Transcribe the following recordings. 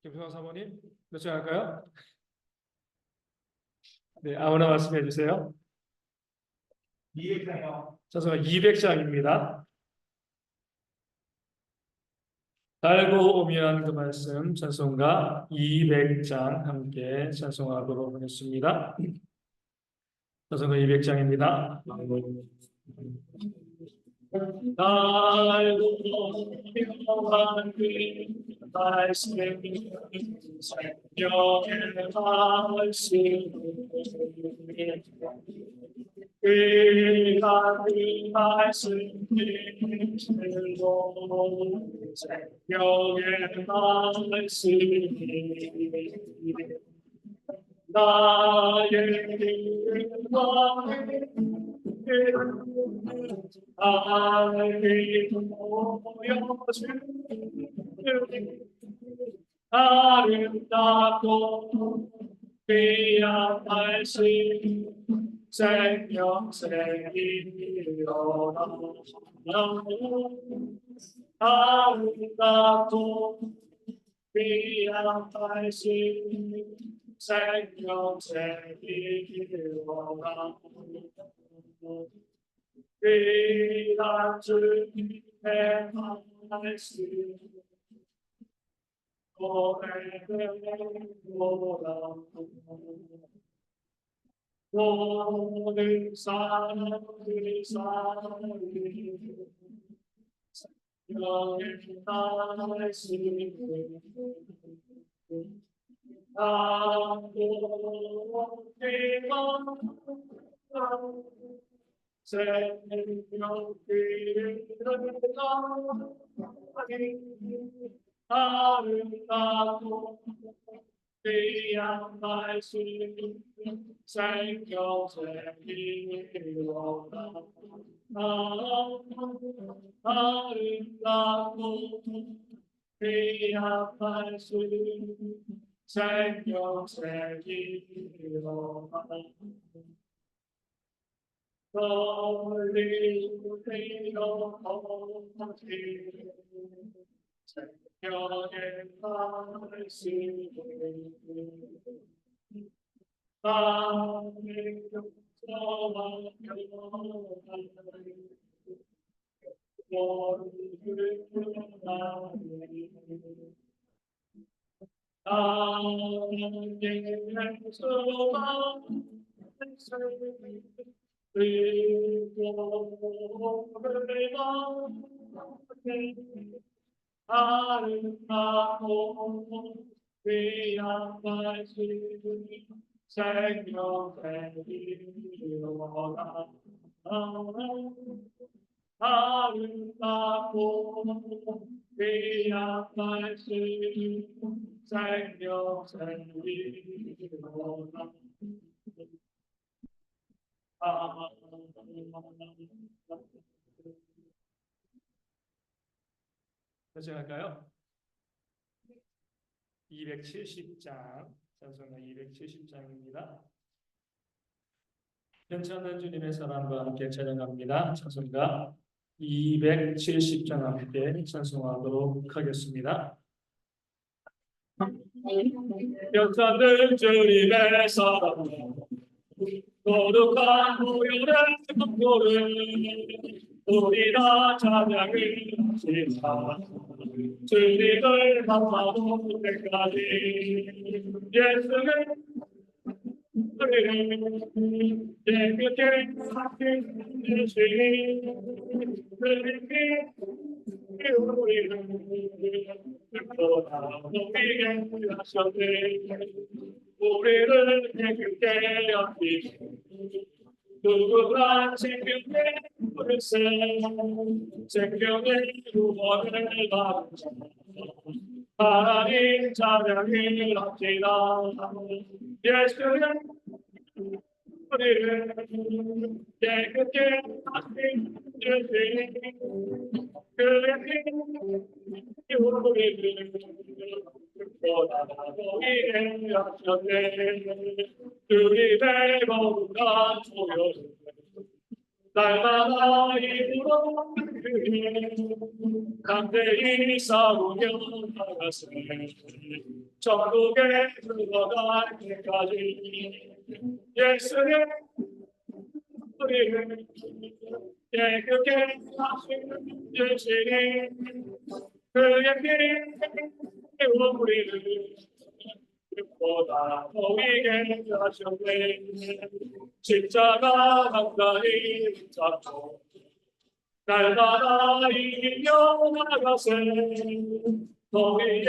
김성환 사모님, 몇 장 할까요? 네, 아무나 말씀해 주세요. 200장이요. 찬송가 200장입니다. 달고 오면 그 말씀 찬송가 200장 함께 찬송하도록 하겠습니다. 찬송가 200장입니다. 달고 오면 그 말씀 생명의 말씀 그가 그 말씀 들고 생명의 말씀 나의 하나님 보여주니 아름답고 귀한 말씀 생명새이로다 아름답고 귀한 말씀 생명새이로다 귀한 주님의 말씀 고백해보라 모든 사람들이 생명의 말씀 아름답고 귀한 말씀 생명새이로다 아름답고 귀한 말씀 생명새이로다 떨리고 생명의 말씀 나의 용서와 평안을 너를 구하네 나의 용서와 아름답고 귀한 말씀 생명새이로다 아름답고 귀한 말씀 생명새이로다 다시 할까요? 270장, 찬송가 270장입니다. 괜찮은 주님의 사랑과 함께 찬양합니다. 찬송가 270장 함께 찬송하도록 하겠습니다. 괜찮은 주님의 사랑 거룩한 보혈의 공로를 우리가 찬양을 하시자 주님을 만나볼 때까지 예수는 우리를 깨끗게 하시는 그리기 우리를 돌아오게 하셨네 우리를 깨끗게 하시고 누구나 생명의 물새 생명의 구원을 받자 하나님 찬양을 합시다 예수는 우리를 깨끗게 하신 주님 그의 우리를 돌아오게 하셨네 주님의 거룩한 보혈 날마다 입으로 그의 담대히 싸우며 나가세 천국에 들어갈 때까지 예수의 우리를 깨끗게 하시는 주시니 그에게 우리를 보다 보이게 하셨네. 십자가 가까이 잡고 날마다 이겨 나가세. 너희의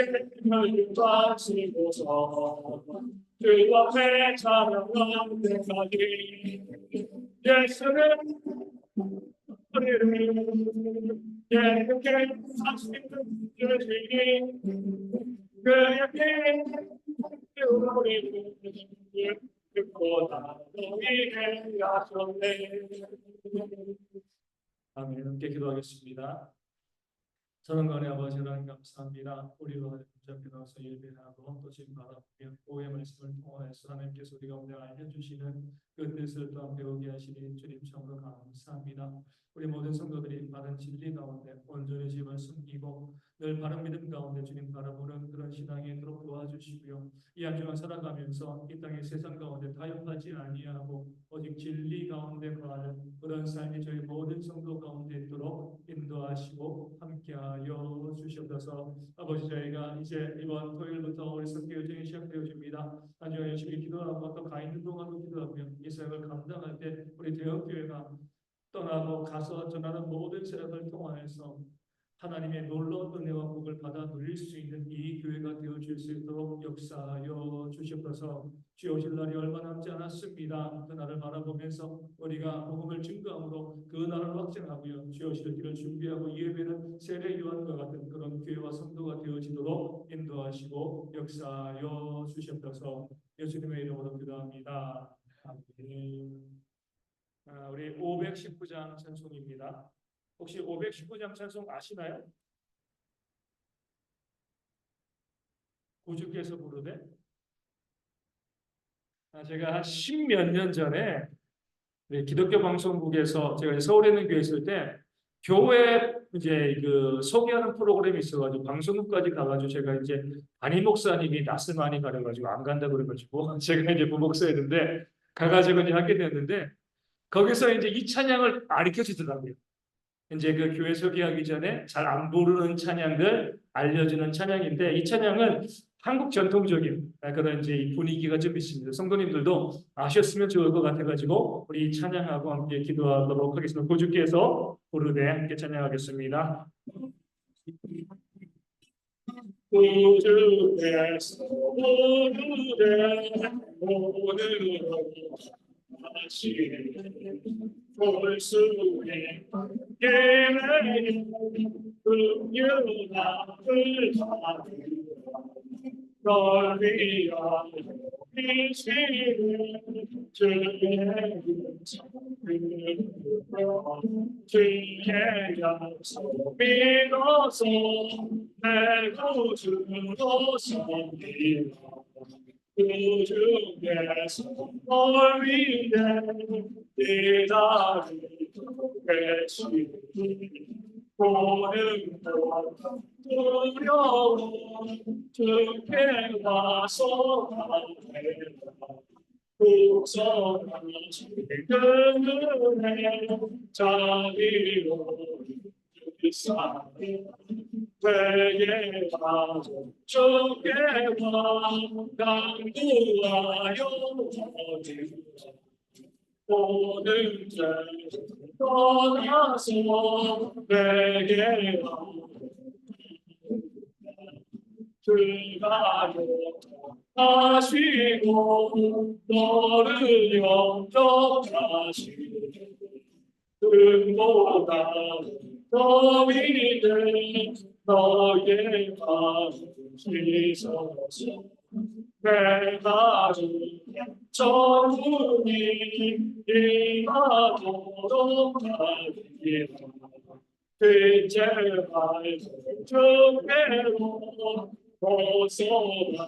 혈육과 지고서 주 앞에 찬양한 때까지 예수는 우리를 깨끗게 하시는 주시니 그에게 우리를 보다 너희에게 하셨네. 아멘. 함께 기도하겠습니다. 사랑하는 아버지 하나님 감사합니다. 우리와 붙잡혀 나와서 예배하고 또 지금 바라보며 오해 말씀을 통하여서 하나님께서 우리 가운데 알려주시는 그 뜻을 또한 배우게 하시니 주님 참으로 감사합니다. 우리 모든 성도들이 바른 진리 가운데 온전히 주님을 숨기고 늘 바른 믿음 가운데 주님 바라보는 그런 신앙이 있도록 도와주시고요. 이 한 주간 살아가면서 이 땅의 세상 가운데 타협하지 아니하고 오직 진리 가운데 거하는 그런 삶이 저희 모든 성도 가운데 있도록 인도하시고 함께하여 주시옵소서. 아버지, 저희가 이제 이번 토요일부터 우리 선교여정이 시작되어집니다. 한 주간 열심히 기도하고 또 가 있는 동안도 기도하며 이 사역을 감당할 때 우리 대형교회가 떠나고 가서 전하는 모든 사역을 통하여서 하나님의 놀라운 은혜와 복을 받아 누릴 수 있는 이 교회가 되어줄 수 있도록 역사하여 주시옵소서. 주여 오실 날이 얼마 남지 않았습니다. 그 날을 바라보면서 우리가 복음을 증거함으로 그 날을 확증하고요. 주여 오실 길을 준비하고 예배는 세례 요한과 같은 그런 교회와 성도가 되어지도록 인도하시고 역사하여 주시옵소서. 예수님의 이름으로 기도합니다. 아멘. 우리 519장 찬송입니다. 혹시 519장 찬송 아시나요? 구주께서 부르되. 제가 한 10몇 년 전에 기독교 방송국에서 제가 서울에 있는 교회 있을 때 교회 이제 그 소개하는 프로그램이 있어가지고 방송국까지 가가지고 제가 이제 담임 목사님이 낯을 많이 가려가지고 안 간다 그래가지고 제가 이제 부목사였는데 가가지고 이제 하게 됐는데 거기서 이제 이 찬양을 가르쳐 주더라고요. 이제 그 교회 소개하기 전에 잘 안 부르는 찬양들 알려주는 찬양인데 이 찬양은 한국 전통적인 그런 이제 분위기가 좀 있습니다. 성도님들도 아셨으면 좋을 것 같아가지고 우리 찬양하고 함께 기도하도록 하겠습니다. 고주께서 부르되 함께 찬양하겠습니다. 구주께서 부르되 오늘로 볼수에 예매의 긍휼함을 널 위하여 이시는 주의 주의 약속 믿어서 내 구주로 섬기라. 구주께서 널 위해 기다리고 계시니 오는 것 두려워 주께 와서 가해라. 구성하신 그 은혜 자비로 주시사니 회개 가서 주께 강구하여 어디라. 모든 죄 떠나서 회개하여 주가 하시고 너를 영접하시고 금보다 더 위대 너의 마음 씻어서 내가 천국이 임하도록 하리라. 이제 말고 주께로 벗어나리라.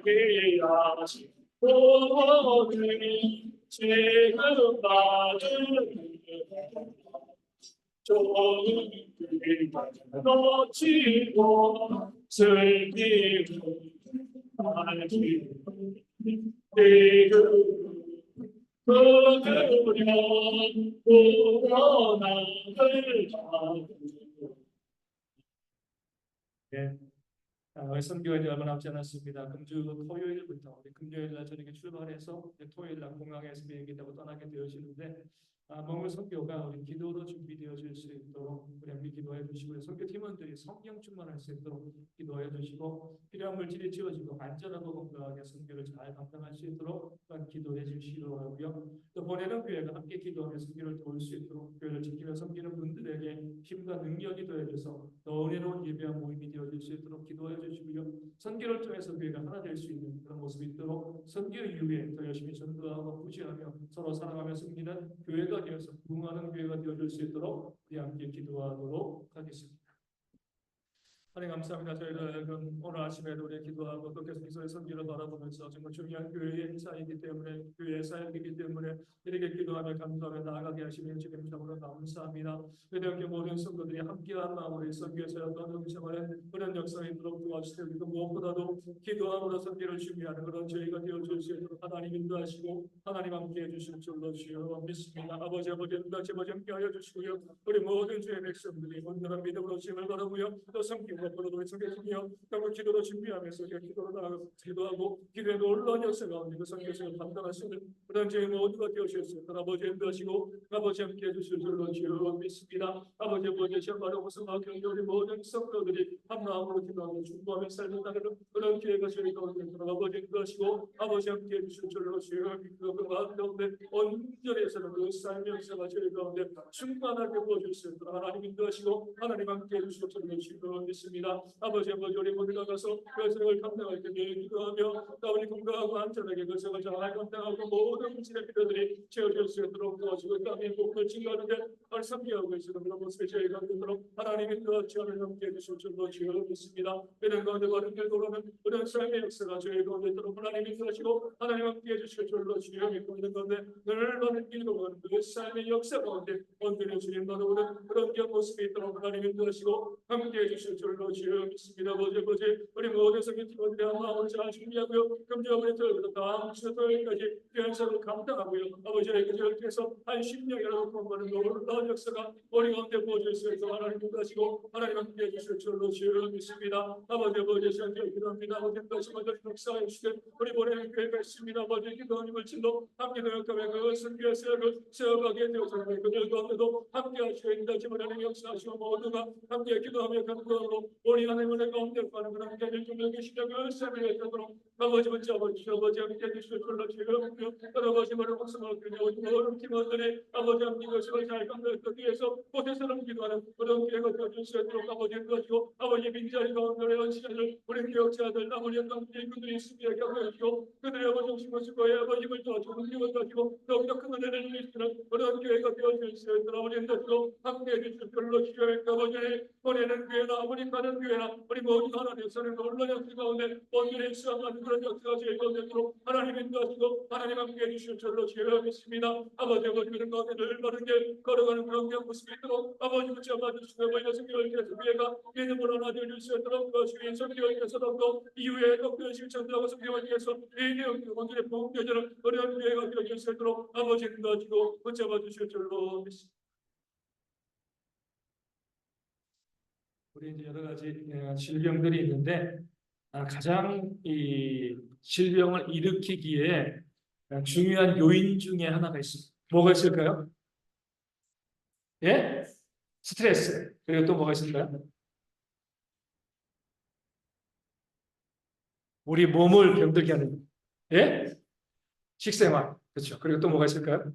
예비하신 구원을 지금 받으리라. 좋은 놓치고 슬기고 알기고 그들은 우러나를 잡고 예. 선교일이 얼마 남지 않았습니다. 금주 토요일부터 우리 금요일 날 저녁에 출발해서 이제 토요일 날 공항에서 비행기 타고 떠나게 되어지는데 먼 선교가 우리 기도로 준비되어질 수 있도록 우리 함께 기도해 주시고요. 선교 팀원들이 성령 충만할 수 있도록 기도해 주시고 필요한 물질이 지어지고 안전하고 건강하게 선교를 잘 감당할 수 있도록 기도해 주시더라고요. 또 보내는 교회가 함께 기도하며 선교를 도울 수 있도록 교회를 지키며 섬기는 분들에게 힘과 능력이 더해져서 더 은혜로운 예배와 모임이 되어질 수 있도록 기도해 주시고요. 선교를 통해서 교회가 하나 될 수 있는 그런 모습이 있도록 선교 이후에 더 열심히 전도하고 부지하며 서로 사랑하며 섬기는 교회가 되어서 부흥하는 교회가 되어줄 수 있도록 우리 함께 기도하도록 하겠습니다. 하나님 감사합니다. 저희는 오늘 아침에도 우리 기도하고 또 계속해서 선기를 바라보면서 정말 중요한 교회의 행사이기 때문에 교회의 사역이기 때문에 이렇게 기도하며 감사하며 나아가게 하시면 주님 참으로 감사합니다. 그대께 모든 성도들이 함께한 마음으로 선교에서 어떤 음성을 그런 역사에 있도록 도와주세요. 그리고 무엇보다도 기도함으로 선기를 준비하는 그런 저희가 되어줄 수 있도록 하나님 인도하시고 하나님 함께해 주실 줄로 주여 믿습니다. 아버지 함께 하여 주시고요. 우리 모든 주의 백성들이 온전한 믿음으로 주님을 바라보며 또 섬기고 앞으로도 성격이며 또 기도로 준비하면서 기도로 나아가서 기도하고 기도에 놀라운 역사 가운데 그 성교생을 감당할 수 있는 그런 저희 모두가 되어주셨습니다. 아버지 인도하시고 아버지 함께 해주실 줄로 주여 믿습니다. 아버지 시험 바라보서 막경이 우리 모든 성도들이 한 마음으로 기도하고 중보하며 살는다는 그런 기회가 저희 가운데 아버지 인도하시고 아버지 함께 해주실 줄로 주여 믿고 그 마음 가운데 온전해서는 그 삶의 역사가 저희 가운데 충만하게 부어줄 수 있도록 하나님 인도하시고 하나님 함께 해주실 줄로 주여 믿습니다. 아버지 우리 모두가 가서 그 생을 감당할 때 기도하며 우리 건강하고 안전하게 그 생을 잘 감당하고 모든 문제의 필요들이 채워질 수 있도록 도와주고 땅의 복을 증가하는데 발상기하고 있으는 그런 모습에 저희가 되도록 하나님의 그 지원을 함께 해주실 줄로 주여 믿습니다. 이런 가운데 바른 길 돌아오는 그런 삶의 역사가 저희 가운데 있도록 하나님이 인도하시고 하나님 함께 해주실 줄로 주여 믿고 있는 가운데 늘 바른 길 돌아오는 그 삶의 역사 가운데 온전히 주님 바라보는 그런 모습이 있도록 하나님 인도하시고 함께 해주실 줄로 주여 믿습니다. 아버지 우리 모든 성교팀원들의 마음을 잘 준비하고요. 금주아버지부터 다음 주 토요일까지 연설을 감당하고요. 아버지의 그들을 통해서 한 10년이라도 공부하는 놀라운 역사가 우리 가운데 부어질 수 있도록 하나님 인도하시고 하나님 함께 해주실 줄로 주여 믿습니다. 아버지 시간에 기도합니다. 아버지 다시 먼저 역사해 주시되 우리 보내는 교회가 있습니다. 아버지 기도하는 물질로 함께 노력하며 그 선교의 사역을 세워가게 되어서 그들 가운데도 함께 하시고 있는 하나님 역사하시고 모두가 함께 기도하며 감사하고 우리 하나님의 가운데 가는 그런 자들 중에 시작을 세우게 되도록 아버지 아버지 함께 해주실 줄로 주여 아버지 말을 복숭아 우리 모든 팀원들이 아버지 함께 것을 잘 감당하기 위해서 보태서는 기도하는 그런 기회가 되어줄 수 있도록 아버지 인도하시고 아버지 민자리 가운데 시간을 우리 기억자들 아버지 함께 그들이 승리하게 하고 해주시고 그들의 아버지 중심을 수고해 아버지를 도와주고 힘을 가지고 더욱더 큰 은혜를 주시는 그런 기회가 되어줄 수 있도록 아버지 인도하시고 함께 해주실 줄로 주여 아버지 보내는 교회나 아버지 가는 교회나 우리 모두 하나님께서는 놀라운 역사 가운데 온전히 수행하는 그런 역사가 저희 가운데 있도록 하나님 인도하시고 하나님 함께 해주실 줄로 주여 믿습니다. 아버지 그런 가운데 늘 바른 길 걸어가는 그런 모습이 있도록 아버지 붙여 봐주시고 아버지 성교회에서 교회가 믿음으로 하나 되어줄 수 있도록 주인 성교회에서도 또 이후에 또 그 실천하고 성교회에서 예의의 온전히 복되어지는 어려운 교회가 되어줄 수 있도록 아버지 인도하시고 붙여 봐주실 줄로 믿습니다. 우리 이제 여러 가지 질병들이 있는데 가장 이 질병을 일으키기에 중요한 요인 중에 하나가 있습니다. 뭐가 있을까요? 예? 스트레스. 그리고 또 뭐가 있을까요? 우리 몸을 병들게 하는 예? 식생활. 그렇죠. 그리고 또 뭐가 있을까요?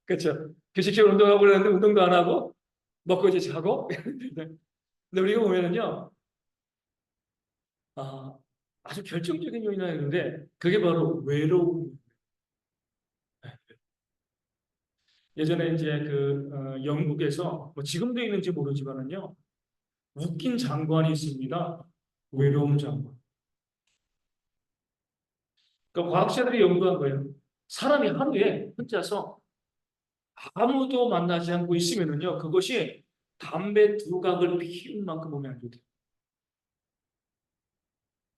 그렇죠. 규칙적으로 운동하고 그러는데 운동도 안 하고 먹고 이제 자고. 근데 우리가 보면은요, 아주 결정적인 요인이 하나 있는데 그게 바로 외로움. 예전에 이제 영국에서 뭐 지금도 있는지 모르지만은요, 웃긴 장관이 있습니다. 외로움 장관. 그러니까 과학자들이 연구한 거예요. 사람이 하루에 혼자서 아무도 만나지 않고 있으면은요, 그것이 담배 두 각을 피운 만큼 몸에 안 좋대요.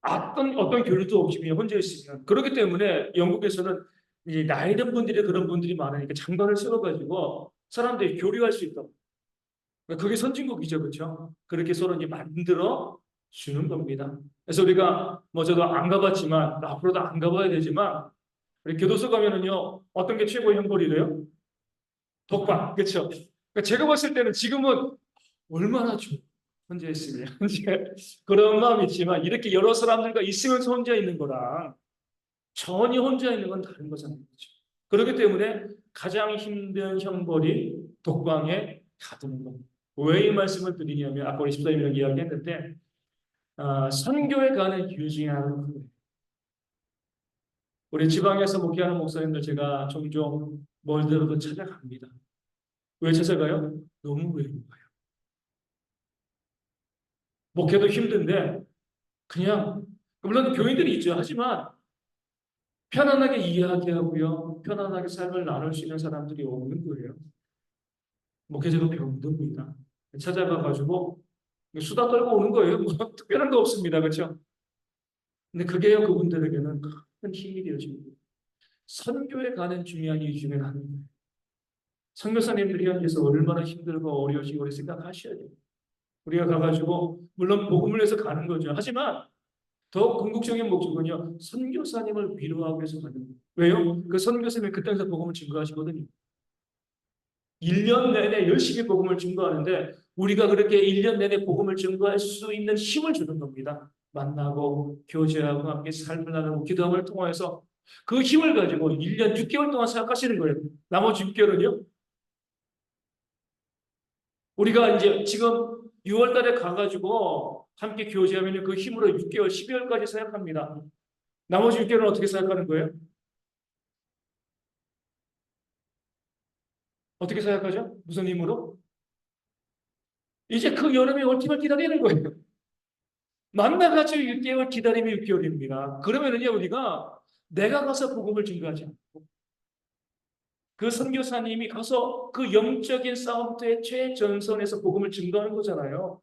어떤 교류도 없이 그냥 혼자 있으면. 그렇기 때문에 영국에서는 이제 나이 든 분들이 그런 분들이 많으니까 장단을 세워가지고 사람들이 교류할 수 있다고. 그러니까 그게 선진국이죠, 그렇죠? 그렇게 서로 이제 만들어 주는 겁니다. 그래서 우리가 뭐 저도 안 가봤지만 앞으로도 안 가봐야 되지만 우리 교도소 가면은요 어떤 게 최고의 형벌이래요? 독방, 그렇죠? 그러니까 제가 봤을 때는 지금은 얼마나 좋 혼자 있으면 이제 그런 마음이 있지만 이렇게 여러 사람들과 있으면서 혼자 있는 거랑 전혀 혼자 있는 건 다른 거잖아요. 그렇죠? 그렇기 때문에 가장 힘든 형벌이 독방에 가두는 겁니다. 왜 이 말씀을 드리냐면 아까 우리 14일이라고 이야기했는데 선교에 가는 이유 중에 하나는 우리 지방에서 목회하는 목사님들 제가 종종 멀더라도 찾아갑니다. 왜 찾아가요? 너무 외로워요. 목회도 힘든데 그냥 물론 교인들이 있죠. 하지만 편안하게 이야기하고요. 편안하게 삶을 나눌 수 있는 사람들이 없는 거예요. 목회자가 병듭니다. 찾아가 가지고 수다 떨고 오는 거예요. 뭐 특별한 거 없습니다. 그렇죠? 근데 그게요 그분들에게는 큰 힘이 되어집니다. 선교에 가는 중요한 이유 중에 하나입니다. 선교사님들이 현지에서 얼마나 힘들고 어려우시고 우리 생각하셔야 돼요. 우리가 가가지고 물론 복음을 위해서 가는 거죠. 하지만 더 궁극적인 목적은요 선교사님을 위로하기 위해서 가는 거예요. 왜요? 그 선교사님이 그 땅에서 복음을 증거하시거든요. 1년 내내 열심히 복음을 증거하는데 우리가 그렇게 1년 내내 복음을 증거할 수 있는 힘을 주는 겁니다. 만나고 교제하고 함께 삶을 나누고 기도함을 통해서 그 힘을 가지고 1년 6개월 동안 생각하시는 거예요. 나머지 6개월은요. 우리가 이제 지금 6월 달에 가가지고 함께 교제하면 그 힘으로 6개월, 12월까지 생각합니다. 나머지 6개월은 어떻게 생각하는 거예요? 어떻게 생각하죠? 무슨 힘으로? 이제 그 여름이 올 때만 기다리는 거예요. 만나가지고 6개월 기다리면 6개월입니다. 그러면은요, 우리가 내가 가서 복음을 증거하지 않고 그 선교사님이 가서 그 영적인 싸움터의 최전선에서 복음을 증거하는 거잖아요.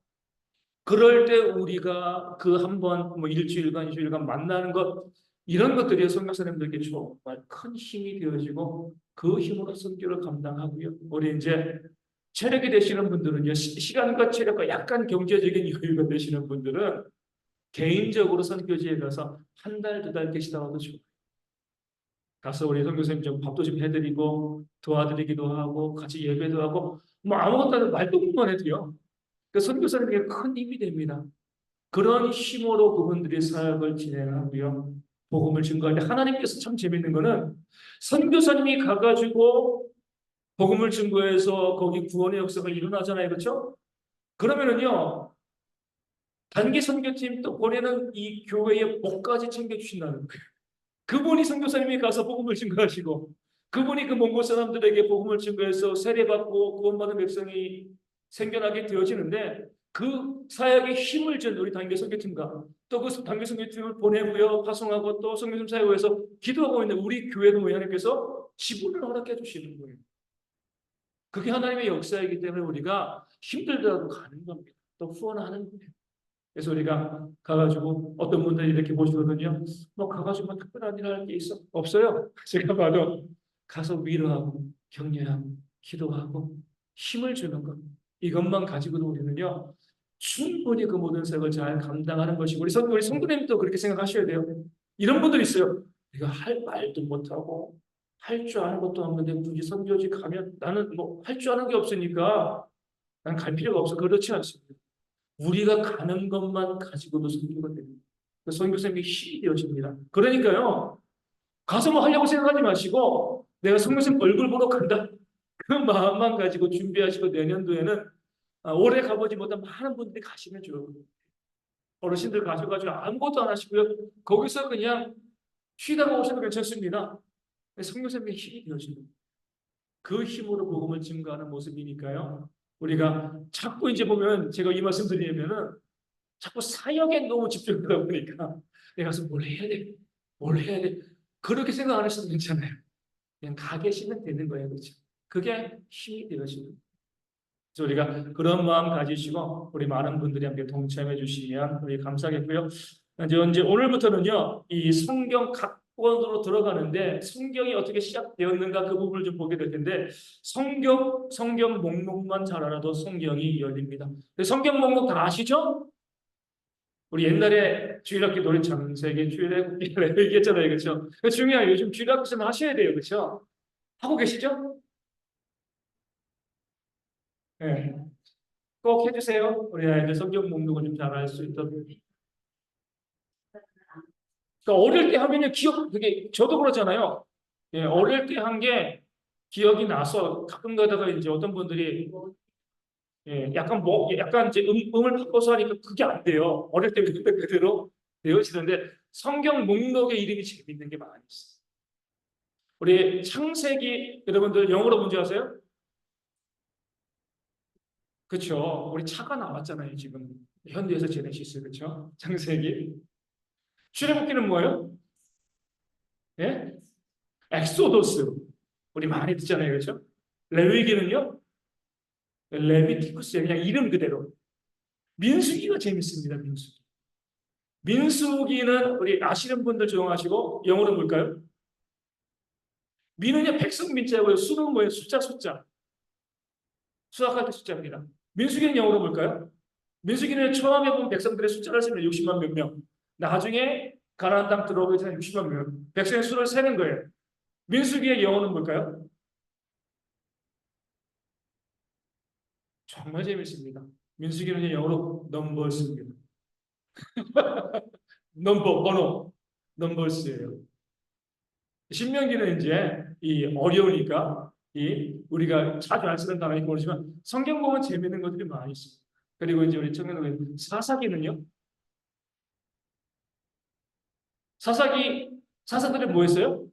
그럴 때 우리가 그 한 번, 뭐 일주일간, 2주일간 만나는 것, 이런 것들이 선교사님들에게 정말 큰 힘이 되어지고 그 힘으로 선교를 감당하고요. 우리 이제 체력이 되시는 분들은요, 시간과 체력과 약간 경제적인 여유가 되시는 분들은 개인적으로 선교지에 가서 한 달, 두 달 계시다가도 좋아요. 가서 우리 선교사님 좀 밥도 좀 해드리고 도와드리기도 하고 같이 예배도 하고 뭐 아무것도 안 해도 말동무만 해도요. 그 선교사님에게 큰 힘이 됩니다. 그런 힘으로 그분들이 사역을 진행하고요. 복음을 증거하는데 하나님께서 참 재밌는 거는 선교사님이 가가지고 복음을 증거해서 거기 구원의 역사가 일어나잖아요. 그렇죠? 그러면은요. 단기 선교팀 또 보내는 이 교회의 목까지 챙겨주신다는 거예요. 그분이 선교사님이 가서 복음을 증거하시고 그분이 그 몽골 사람들에게 복음을 증거해서 세례받고 구원받은 백성이 생겨나게 되어지는데 그 사역에 힘을 준 우리 단기 선교팀과 또 그 단기 선교팀을 보내고요 파송하고 또 선교팀 사역에서 기도하고 있는 우리 교회도 하나님께서 지분을 허락해 주시는 거예요. 그게 하나님의 역사이기 때문에 우리가 힘들더라도 가는 겁니다. 또 후원하는 거예요. 그래서 우리가 가가지고 어떤 분들이 이렇게 보시거든요. 뭐 가가지고 뭐 특별한 일을 할 게 있어? 없어요. 제가 봐도 가서 위로하고 격려하고 기도하고 힘을 주는 것. 이것만 가지고도 우리는요. 충분히 그 모든 사역을 잘 감당하는 것이고 우리 성도님도 그렇게 생각하셔야 돼요. 이런 분들 있어요. 내가 할 말도 못하고 할 줄 아는 것도 없는데 굳이 선교지 가면 나는 뭐 할 줄 아는 게 없으니까 난 갈 필요가 없어. 그렇지 않습니다. 우리가 가는 것만 가지고도 선교가 됩니다. 선교사님이 힘이 되어집니다. 그러니까요, 가서 뭐 하려고 생각하지 마시고, 내가 선교사님 얼굴 보러 간다. 그 마음만 가지고 준비하시고 내년도에는 올해 가보지 못한 많은 분들이 가시면 좋을 거예요. 어르신들 가셔가지고 아무것도 안 하시고요. 거기서 그냥 쉬다가 오셔도 괜찮습니다. 선교사님의 힘이 되어집니다. 그 힘으로 복음을 증거하는 모습이니까요. 우리가 자꾸 이제 보면 제가 이 말씀 드리면은 자꾸 사역에 너무 집중하다 보니까 내가 가서 뭘 해야 돼? 뭘 해야 돼? 그렇게 생각 안 하셔도 괜찮아요. 그냥 가 계시면 되는 거예요. 그렇죠? 그게 힘이 되어지는 거예요. 그래서 우리가 그런 마음 가지시고 우리 많은 분들이 함께 동참해 주시면 우리 감사하겠고요. 이제 오늘부터는요, 이 성경 각권으로 들어가는데 성경이 어떻게 시작되었는가 그 부분을 좀 보게 될 텐데 성경 목록만 잘 알아도 성경이 열립니다. 성경 목록 다 아시죠? 우리 옛날에 주일학교 노래 창세기 주일학교 얘기했잖아요, 그렇죠? 중요해요. 요즘 주일학교에서 하셔야 돼요, 그렇죠? 하고 계시죠? 네. 꼭 해주세요. 우리 아이들 성경 목록을 좀 잘 알 수 있도록. 그러니까 어릴 때 하면요 기억 그게 저도 그렇잖아요. 예, 어릴 때 한 게 기억이 나서 가끔 가다가 이제 어떤 분들이 약간 뭐 약간 이제 음을 바꿔서 하니까 그게 안 돼요. 어릴 때 그대로 되어지는데 성경 목록의 이름이 재밌는 게 많이 있어요. 우리 창세기 여러분들 영어로 뭔지 아세요? 그렇죠. 우리 차가 나왔잖아요 지금 현대에서 제네시스 그렇죠? 창세기 출애굽기는 뭐예요? 예? 엑소도스 우리 많이 듣잖아요 그렇죠? 레위기는요? 레비티쿠스예요. 그냥 이름 그대로. 민수기가 재밌습니다. 민수기. 민수기는 우리 아시는 분들 조용하시고 영어로 뭘까요? 민은요 백성 민자고요. 수는 뭐예요? 숫자. 수학할 때 숫자입니다. 민수기는 영어로 뭘까요? 민수기는 처음에 본 백성들의 숫자를 세면 60만 몇 명. 나중에 가나안 땅 들어오기 전에 60만 명. 백성의 수를 세는 거예요. 민수기의 영어는 뭘까요? 정말 재밌습니다. 민수기는 영어로 넘버스입니다. 번호, 넘버스예요. 신명기는 이제 이 어려우니까 이 우리가 자주 안 쓰는 단어인지 모르지만 성경 보면 재밌는 것들이 많이 있습니다. 그리고 이제 우리 청년들 사사기는요. 사사들이 뭐 했어요?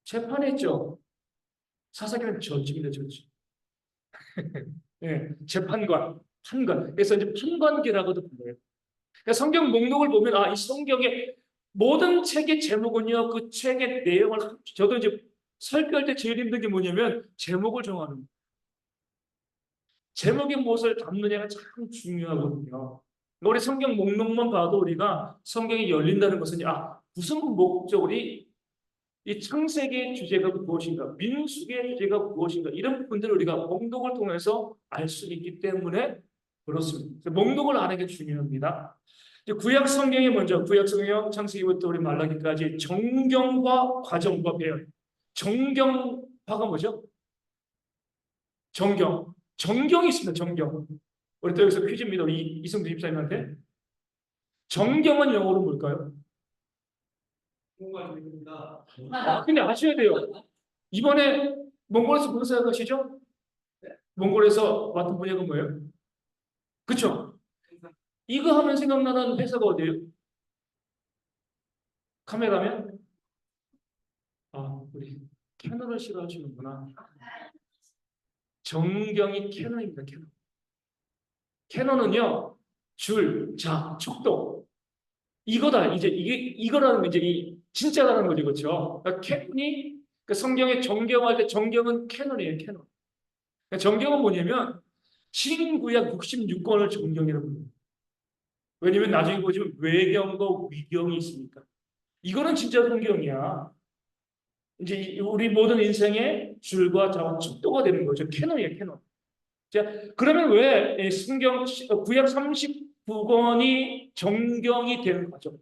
재판했죠. 사사기는 저지입니다, 저지. 예, 재판관, 판관. 그래서 이제 판관기라고도 불러요. 그러니까 성경 목록을 보면 이 성경의 모든 책의 제목은요 그 책의 내용을 저도 이제 설교할 때 제일 힘든 게 뭐냐면 제목을 정하는 거예요. 제목이 무엇을 담느냐가 참 중요하거든요. 우리 성경 목록만 봐도 우리가 성경이 열린다는 것은 무슨 목적으로 이 창세기의 주제가 무엇인가, 민수기의 주제가 무엇인가 이런 부분들을 우리가 목록을 통해서 알 수 있기 때문에 그렇습니다. 목록을 아는 게 중요합니다. 구약 성경이 먼저 구약 성경 창세기부터 우리 말라기까지 정경과 과정과 배열. 정경화가 뭐죠? 정경이 있습니다. 정경. 우리 또 여기서 퀴즈입니다. 우리 이승주 집사님한테. 정경은 영어로 뭘까요? 근데 아셔야 돼요. 이번에 몽골에서 무슨 생각하시죠? 몽골에서 맡은 분야가 뭐예요? 그쵸? 이거 하면 생각나는 회사가 어디예요? 카메라면? 우리 캐논을 싫어하시는구나. 정경이 캐논입니다. 캐논. 캐논은요, 촉도. 이거다. 이제 이거라는 이제 진짜라는 거죠, 그렇죠? 그러니까 캐논이 성경에 정경할 때 정경은 캐논이에요, 캐논. 그러니까 정경은 뭐냐면 신구약 66권을 정경이라고 합니다. 왜냐면 나중에 보시면 외경과 위경이 있으니까. 이거는 진짜 성경이야. 이제 우리 모든 인생의 줄과 촉도가 되는 거죠. 캐논이에요, 캐논. 자, 그러면 왜 성경 구약 39권이 정경이 되는 거죠?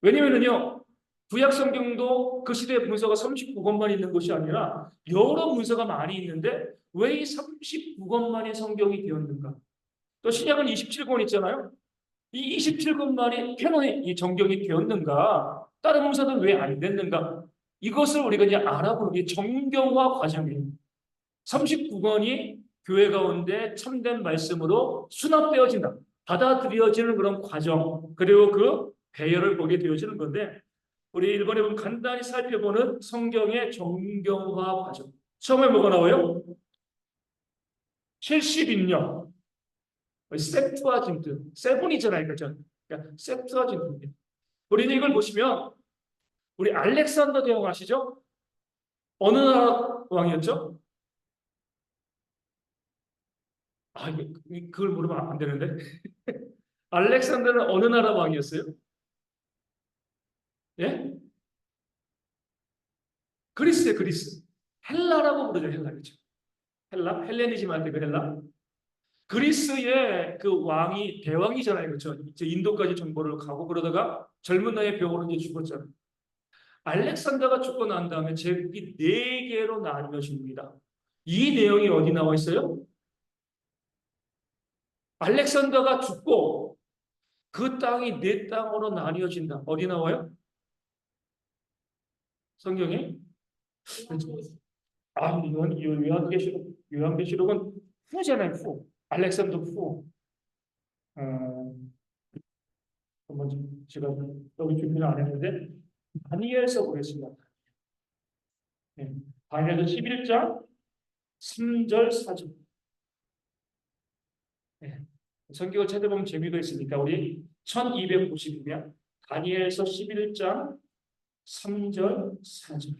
왜냐면은요, 구약 성경도 그 시대의 문서가 39권만 있는 것이 아니라 여러 문서가 많이 있는데 왜 이 39권만이 성경이 되었는가? 또 신약은 27권 있잖아요. 이 27권만이 캐논이 이 정경이 되었는가? 다른 문서는 왜 안 됐는가? 이것을 우리가 이제 알아보는 게 정경화 과정이에요. 39권이 교회 가운데 참된 말씀으로 수납되어진다. 받아들여지는 그런 과정, 그리고 그 배열을 보게 되어지는 건데, 우리 일본에 보면 간단히 살펴보는 성경의 정경화 과정. 처음에 뭐가 나와요? 70인령. 셉투아진트. 세븐이잖아요. 그죠? 그러니까 셉투아진트. 우리는 이걸 보시면, 우리 알렉산더 대왕 아시죠? 어느 나라 왕이었죠? 그걸 물으면 안 되는데. 알렉산더는 어느 나라 왕이었어요? 예? 그리스예요, 그리스. 헬라라고 부르죠, 헬라. 그죠? 헬라? 헬레니즘 할 때 그 헬라? 그리스의 그 왕이 대왕이잖아요. 그렇죠? 이제 인도까지 정보를 가고 그러다가 젊은 나이에 병으로 이제 죽었잖아요. 알렉산더가 죽고 난 다음에 제국이 네 개로 나뉘어집니다. 이 내용이 어디 나와 있어요? 알렉산더가 죽고 그 땅이 네 땅으로 나뉘어진다. 어디 나와요? 성경에? 이건 요한계시록은 후잖아요. 후. 알렉산더 후. 어, 한번 제가 여기 준비를 안 했는데 다니엘서 보겠습니다. 네. 다니엘서 11장 3절 4절. 네. 성경을 찾아보면 재미가 있으니까 우리 1290이면 다니엘서 11장 3절 4절.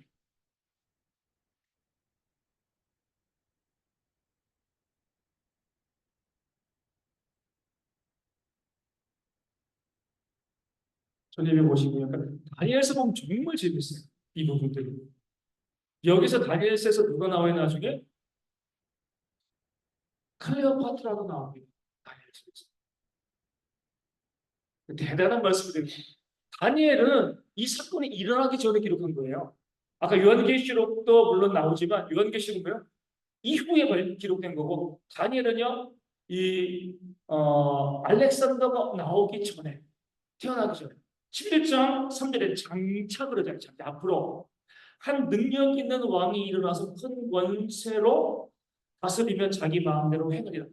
전입에 보시고요. 그러니까 다니엘서 보면 정말 재밌어요. 이 부분들이. 여기서 다니엘서에서 누가 나와요 나중에? 클레오파트라도 나옵니다. 다니엘서에서. 대단한 말씀드립니다. 다니엘은 이 사건이 일어나기 전에 기록한 거예요. 아까 요한계시록도 물론 나오지만 요한계시록은 이후에 기록된 거고 다니엘은요 알렉산더가 나오기 전에 태어나기 전에 11장 3절에 장차 그러잖아요. 장차 앞으로 한 능력 있는 왕이 일어나서 큰 원세로 다스리며 자기 마음대로 행하리라.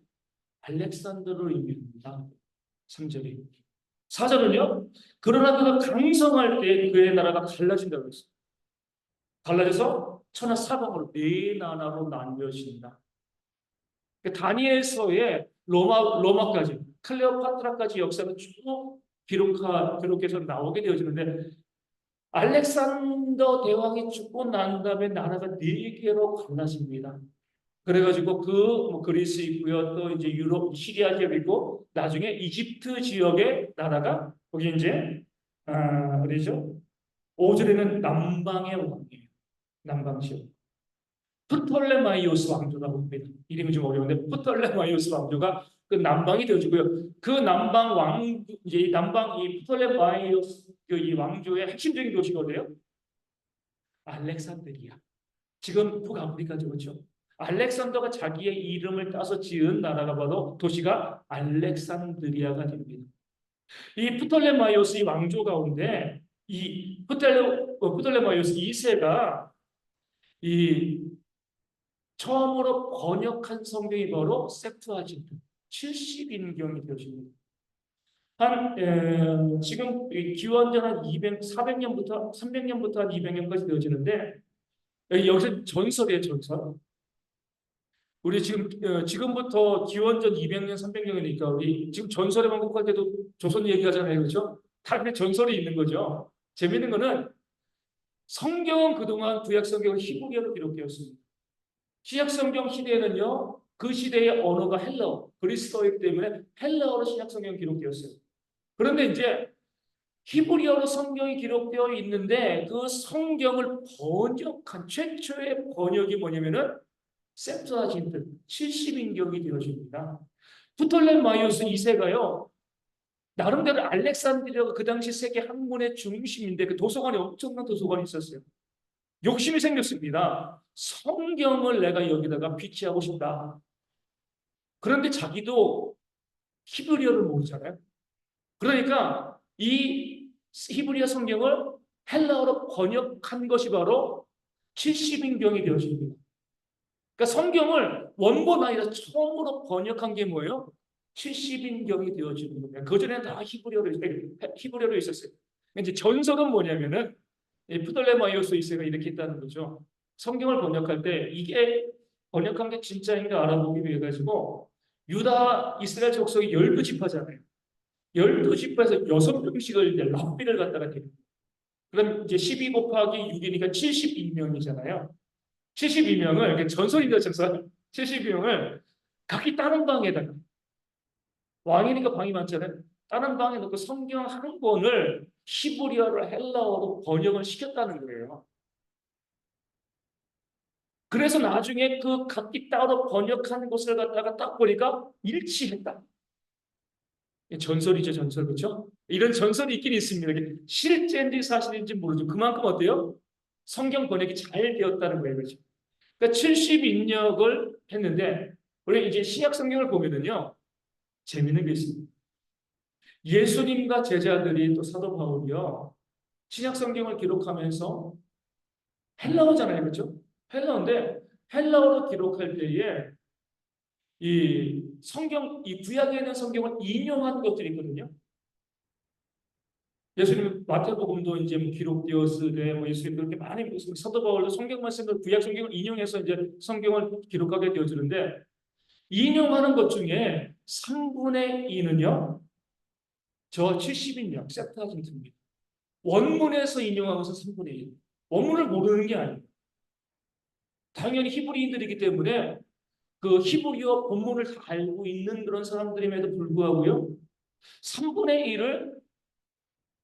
알렉산더를 의미합니다. 3절이. 4절은요. 그러나 그가 강성할 때 그의 나라가 갈라진다고 했어요. 갈라져서 천하 사방으로 네 나라로 나뉘어진다. 다니엘서에 로마까지 클레오파트라까지 역사가 쭉 기록해서 나오게 되어지는데 알렉산더 대왕이 죽고 난 다음에 나라가 네 개로 갈라집니다. 그래가지고 그리스 있고요. 또 이제 유럽 시리아 지역 있고 나중에 이집트 지역의 나라가 거기 이제 어디죠? 5절에는 남방의 왕이에요. 남방 지역. 프톨레마이오스 왕조라고 합니다. 이름이 좀 어려운데 프톨레마이오스 왕조가 그 남방이 되어지고요. 그 남방 왕 이제 이 남방 이 프톨레마이오스 이 왕조의 핵심적인 도시가 어디예요? 알렉산드리아. 지금 북아프리카죠, 그렇죠? 알렉산더가 자기의 이름을 따서 지은 나라가 바로 도시가 알렉산드리아가 됩니다. 이 프톨레마이오스 이 왕조 가운데 이 프톨레마이오스 2세가 이 처음으로 번역한 성경이 바로 셉투아진트 70인경이 되어집니다. 지금 기원전 한 400년부터 300년부터 한 200년까지 되어지는데 여기서 전설이에요, 전설. 우리 지금부터 기원전 200년, 300년이니까 우리 지금 전설의 왕국 할 때도 조선 얘기하잖아요, 그렇죠? 다른 전설이 있는 거죠. 재밌는 거는 성경은 그동안 구약 성경은 히브리어로 기록되었습니다. 신약 성경 시대에는요, 그 시대의 언어가 헬라어, 그리스어이기 때문에 헬라어로 신약 성경이 기록되었어요. 그런데 이제 히브리어로 성경이 기록되어 있는데 그 성경을 번역한 최초의 번역이 뭐냐면은 셉투아진트 70인격이 되어집니다. 프톨레마이오스 2세가요. 나름대로 알렉산드리아가 그 당시 세계 학문의 중심인데 그 도서관이 엄청난 도서관이 있었어요. 욕심이 생겼습니다. 성경을 내가 여기다가 비치하고 싶다. 그런데 자기도 히브리어를 모르잖아요. 그러니까 이 히브리어 성경을 헬라어로 번역한 것이 바로 70인경이 되어집니다. 그러니까 성경을 원본 아니라 처음으로 번역한 게 뭐예요? 70인경이 되어지는 겁니다. 그전에는 다 히브리어로 있었어요. 이제 전설은 뭐냐면은 프톨레마이오스 2세가 이렇게 했다는 거죠. 성경을 번역할 때 이게 번역한 게 진짜인가 알아보기 위해 가지고 유다 이스라엘 족속이 12지파잖아요. 12지파에서 6명씩을 이제 랍비를 갖다가 드립니다. 그럼 이제 12 곱하기 6이니까 72명이잖아요. 72명을 이렇게 전설인데 전설 72명을 각기 다른 방에다가 왕이니까 방이 많잖아요. 다른 방에 놓고 성경 한 권을 히브리어로 헬라어로 번역을 시켰다는 거예요. 그래서 나중에 그 각기 따로 번역한 곳을 갖다가 딱 보니까 일치했다. 전설이죠, 전설. 그렇죠? 이런 전설이 있긴 있습니다. 이게 실제인지 사실인지 모르죠. 그만큼 어때요? 성경 번역이 잘 되었다는 거예요. 그렇죠? 그러니까 70인역을 했는데 우리 이제 신약 성경을 보면은요. 재미있는 게 있습니다. 예수님과 제자들이 또 사도 바울이요. 신약 성경을 기록하면서 헬라어잖아요. 그렇죠? 헬라어인데 헬라어로 기록할 때에 이 성경, 이 구약에 있는 성경을 인용한 것들이 있거든요. 예수님 마태복음도 이제 뭐 기록되었으되 뭐 예수님 그렇게 많이 사도 바울도 성경 말씀을 구약 성경을 인용해서 이제 성경을 기록하게 되어지는데 인용하는 것 중에 3분의 2는요. 저 70인역 septuagint입니다. 원문에서 인용한 것은 3분의 1. 원문을 모르는 게 아니에요. 당연히 히브리인들이기 때문에 그 히브리어 본문을 다 알고 있는 그런 사람들임에도 불구하고요. 3분의 1을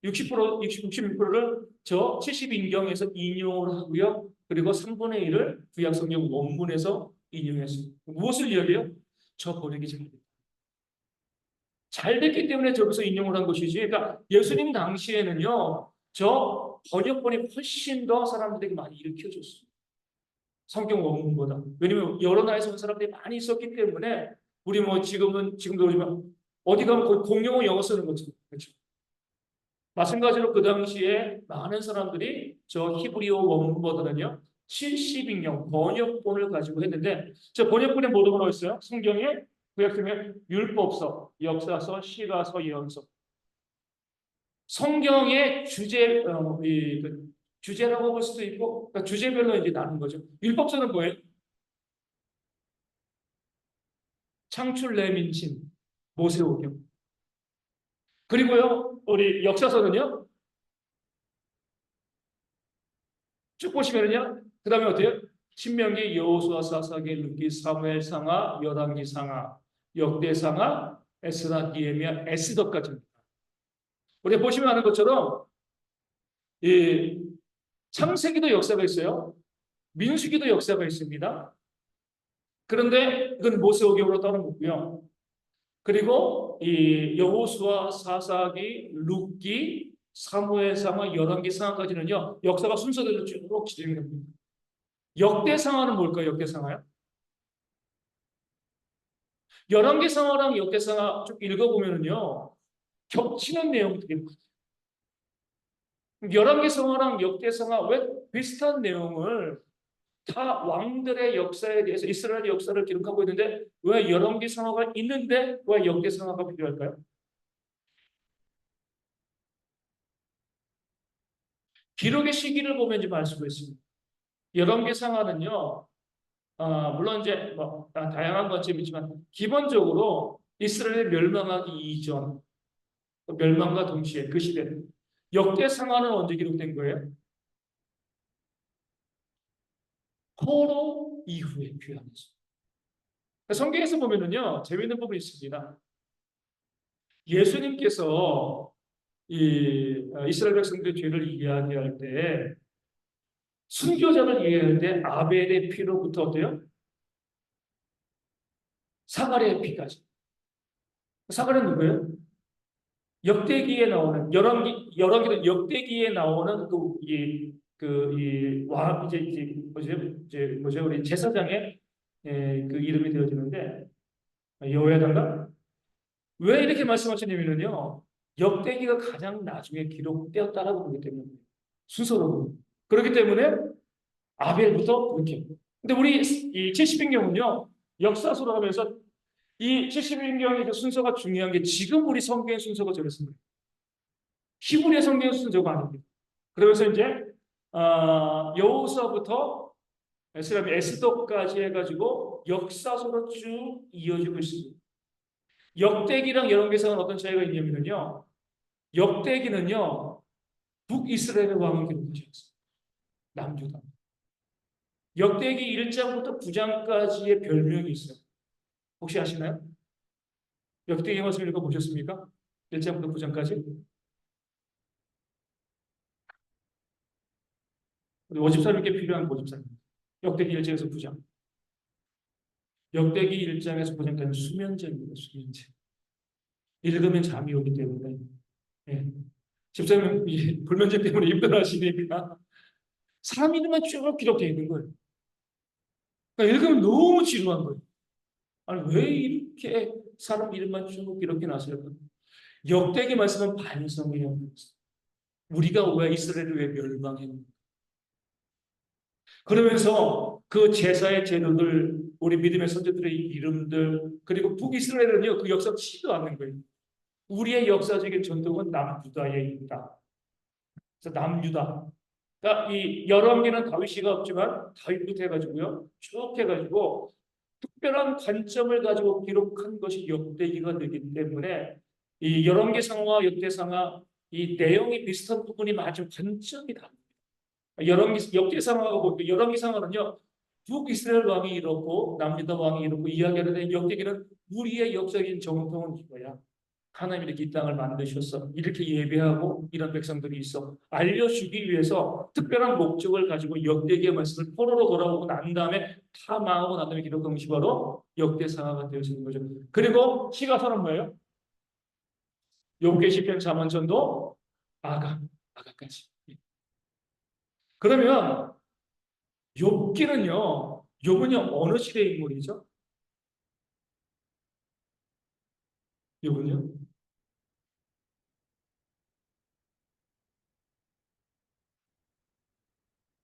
66%를 저 70인경에서 인용을 하고요. 그리고 3분의 1을 구약성경 원문에서 인용했습니다. 무엇을 이야기해요? 저 번역이 잘 됐기 때문에 저기서 인용을 한 것이지. 그러니까 예수님 당시에는요. 저 번역본이 훨씬 더 사람들에게 많이 일으켜줬어요. 성경 원문보다. 왜냐면 여러 나라에서 온 사람들이 많이 있었기 때문에 우리 뭐 지금도 우리만 어디 가면 거의 공용어 영어 쓰는 거죠. 그렇죠? 마찬가지로 그 당시에 많은 사람들이 저 히브리어 원문보다는요 70인경 번역본을 가지고 했는데 저 번역본에 뭐라고 나와 있어요? 성경에 구약성경에 율법서, 역사서, 시가서, 예언서. 성경의 그 주제라고 볼 수도 있고 그러니까 주제별로 이제 나눈 거죠. 율법서는 뭐예요? 창출 레민신 모세오경. 그리고요 우리 역사서는요 쭉 보시면은요. 그 다음에 어때요? 신명기, 여호수아, 사사기, 룻기, 사무엘 상하, 열왕기 상하, 역대 상하, 에스라, 니에미야, 에스더까지입니다. 우리 보시면 아는 것처럼 이 창세기도 역사가 있어요. 민수기도 역사가 있습니다. 그런데 이건 모세오경으로 따른 거고요. 그리고 이 여호수아, 사사기, 룻기, 사무엘 상하, 열왕기 상하까지는요. 역사가 순서대로 쭉 진행이 됩니다. 역대상하는 뭘까요? 역대상하요? 열왕기상하랑 역대상하 쭉 읽어보면은요 겹치는 내용들이 많아요. 열왕기상하랑 역대상하 왜 비슷한 내용을 다 왕들의 역사에 대해서 이스라엘 역사를 기록하고 있는데 왜 열왕기상하가 있는데 왜 역대상하가 필요할까요? 기록의 시기를 보면 좀 알 수가 있습니다. 열왕기상하는요 물론 이제 뭐 다양한 관점이 있지만 기본적으로 이스라엘의 멸망하기 이전 멸망과 동시에 그 시대는 역대상하는 언제 기록된 거예요? 포로 이후에 귀환했어요. 성경에서 보면은요 재미있는 부분이 있습니다. 예수님께서 이 이스라엘 백성들의 죄를 이해할 때 순교자를 이해할 때 아벨의 피로부터 어때요? 사가랴의 피까지. 사가랴는 누구예요? 역대기에 나오는 열왕기는 역대기에 나오는 그이와 이제 뭐죠 우리 제사장의 그 이름이 되어지는데 여호야다인가 왜 이렇게 말씀하시냐면요 역대기가 가장 나중에 기록되었다라고 보기 때문에 순서로 그렇기 때문에 아벨부터 그렇게 근데 우리 이 70인경은요 역사서로 하면서 이 70인경의 그 순서가 중요한 게 지금 우리 성경의 순서가 저렇습니다. 히브리의 성경의 순서가 아닙니다. 그러면서 이제 여호수아부터 에스더까지 해가지고 역사서로 쭉 이어지고 있습니다. 역대기랑 열왕기상은 어떤 차이가 있냐면요. 역대기는요 북이스라엘의 왕을 기록하셨습니다. 남유다. 역대기 1장부터 9장까지의 별명이 있어요. 혹시 아시나요? 역대기 말씀 읽어보셨습니까? 1장부터 9장까지? 우리 오집사님께 필요한 오집사님. 역대기 1장에서 9장. 역대기 1장에서 9장까지는 수면제입니다. 수면제. 읽으면 잠이 오기 때문에. 예. 집사님 불면제 때문에 힘들어하시니까 사람 이름만 쭉 기록되어 있는 거예요. 그러니까 읽으면 너무 지루한 거예요. 아니 왜 이렇게 사람 이름만 쭉 이렇게 나설까? 역대기 말씀은 반성이에요. 우리가 왜 이스라엘을 왜 멸망했는가? 그러면서 그 제사의 제도들, 우리 믿음의 선조들의 이름들, 그리고 북이스라엘은요 그 역사를 치도 않는 거예요. 우리의 역사적인 전통은 남유다에 있다. 그래서 남유다. 그러니까 이 열왕기는 다윗이가 없지만 다윗부터 해가지고요 쭉 해가지고 특별한 관점을 가지고 기록한 것이 역대기가 되기 때문에 이 열왕기상과 역대상하 이 내용이 비슷한 부분이 많지만 관점이 다릅니다. 역대상하고 열왕기상하는요 북이스라엘 왕이 이렇고 남유다 왕이 이렇고 이야기하는데 역대기는 우리의 역사적인 정통은 이거야. 하나님이 이렇게 이 땅을 만드셨어. 이렇게 예배하고 이런 백성들이 있어. 알려주기 위해서 특별한 목적을 가지고 역대기의 말씀을 포로로 돌아오고 난 다음에 다 망하고 난 다음에 기록한 것이 바로 역대상하가 되어지는 거죠. 그리고 시가서는 뭐예요? 욥기 시편 잠언전도 아가까지. 그러면 욥기는요 어느 시대의 인물이죠? 욥은요?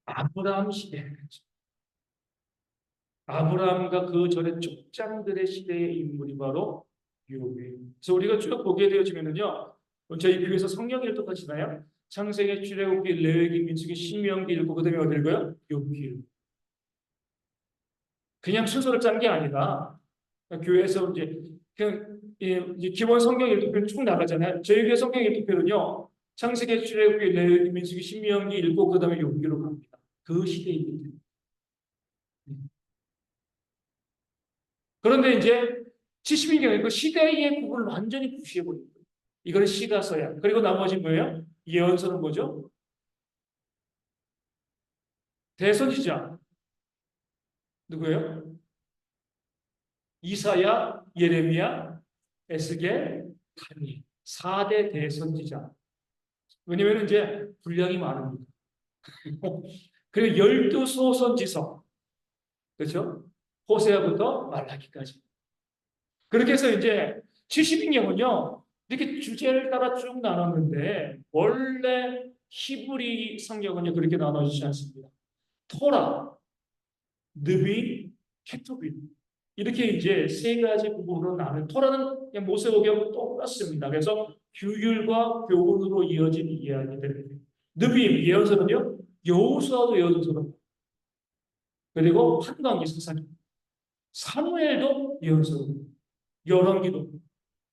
아브라함 시대. 아브라함과 그 전에 족장들의 시대의 인물이 바로 욥이에요. 그래서 우리가 쭉 보게 되어지면은요, 저희 교회에서 성경 읽독하시나요? 창세기, 출애굽기, 레위기, 민수기, 신명기 읽고 그다음에 어디 읽어요? 욥기. 그냥 순서를 짠 게 아니라 교회에서 이제 그냥 이제 기본 성경 읽독표는 쭉 나가잖아요. 저희 교회 성경 읽독표는요, 창세기, 출애굽기, 레위기, 민수기, 신명기 읽고 그다음에 욥기로 갑니다. 그 시대입니다. 그런데 이제 70인경에 그 시대의 구분을 완전히 무시해버린 거예요. 이거는 시가서야. 그리고 나머지 뭐예요? 예언서는 뭐죠? 대선지자. 누구예요? 이사야, 예레미야, 에스겔, 다니엘. 4대 대선지자. 왜냐면 이제 분량이 많습니다. 그리고 12소선지서. 그렇죠? 호세아부터 말라기까지. 그렇게 해서 이제 70인경은요, 이렇게 주제를 따라 쭉 나눴는데, 원래 히브리 성경은요, 그렇게 나눠지지 않습니다. 토라, 느비, 케토빈. 이렇게 이제 세 가지 부분으로 나눠. 토라는 그냥 모세오경과 똑같습니다. 그래서 규율과 교훈으로 이어진 이야기들. 느비, 예언서는요, 여호수아도 예언서로. 그리고 한강이 사사기. 사무엘도 예언서로. 열왕기도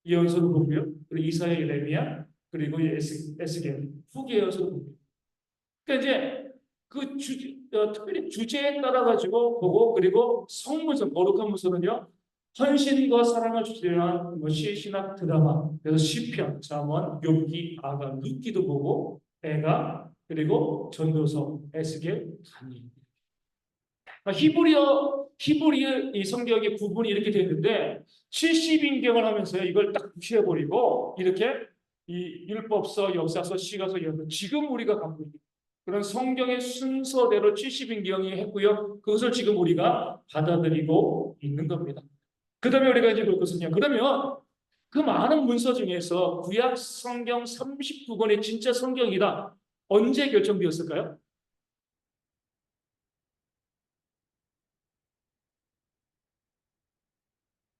예언서로 보고요. 그리고 이사야, 예레미야, 그리고 에스겔 후기 예언서로 보고요. 그러니까 이제 그 특별히 주제에 따라 가지고 보고 그리고 성문서 거룩한 문서는요. 헌신과 사랑을 주제로 한 시신학 드라마 그래서 시편, 잠언, 욥기, 아가, 룻기도 보고 애가 그리고 전도서, 에스겔, 다니엘. 히브리어 이 성경의 구분이 이렇게 되어 있는데 70인경을 하면서요 이걸 딱 무시해버리고 이렇게 이 율법서, 역사서, 시가서 이런 지금 우리가 갖고 있는 그런 성경의 순서대로 70인경이 했고요 그것을 지금 우리가 받아들이고 있는 겁니다. 그 다음에 우리가 이제 볼 것은요 그러면 그 많은 문서 중에서 구약 성경 39권이 진짜 성경이다 언제 결정되었을까요?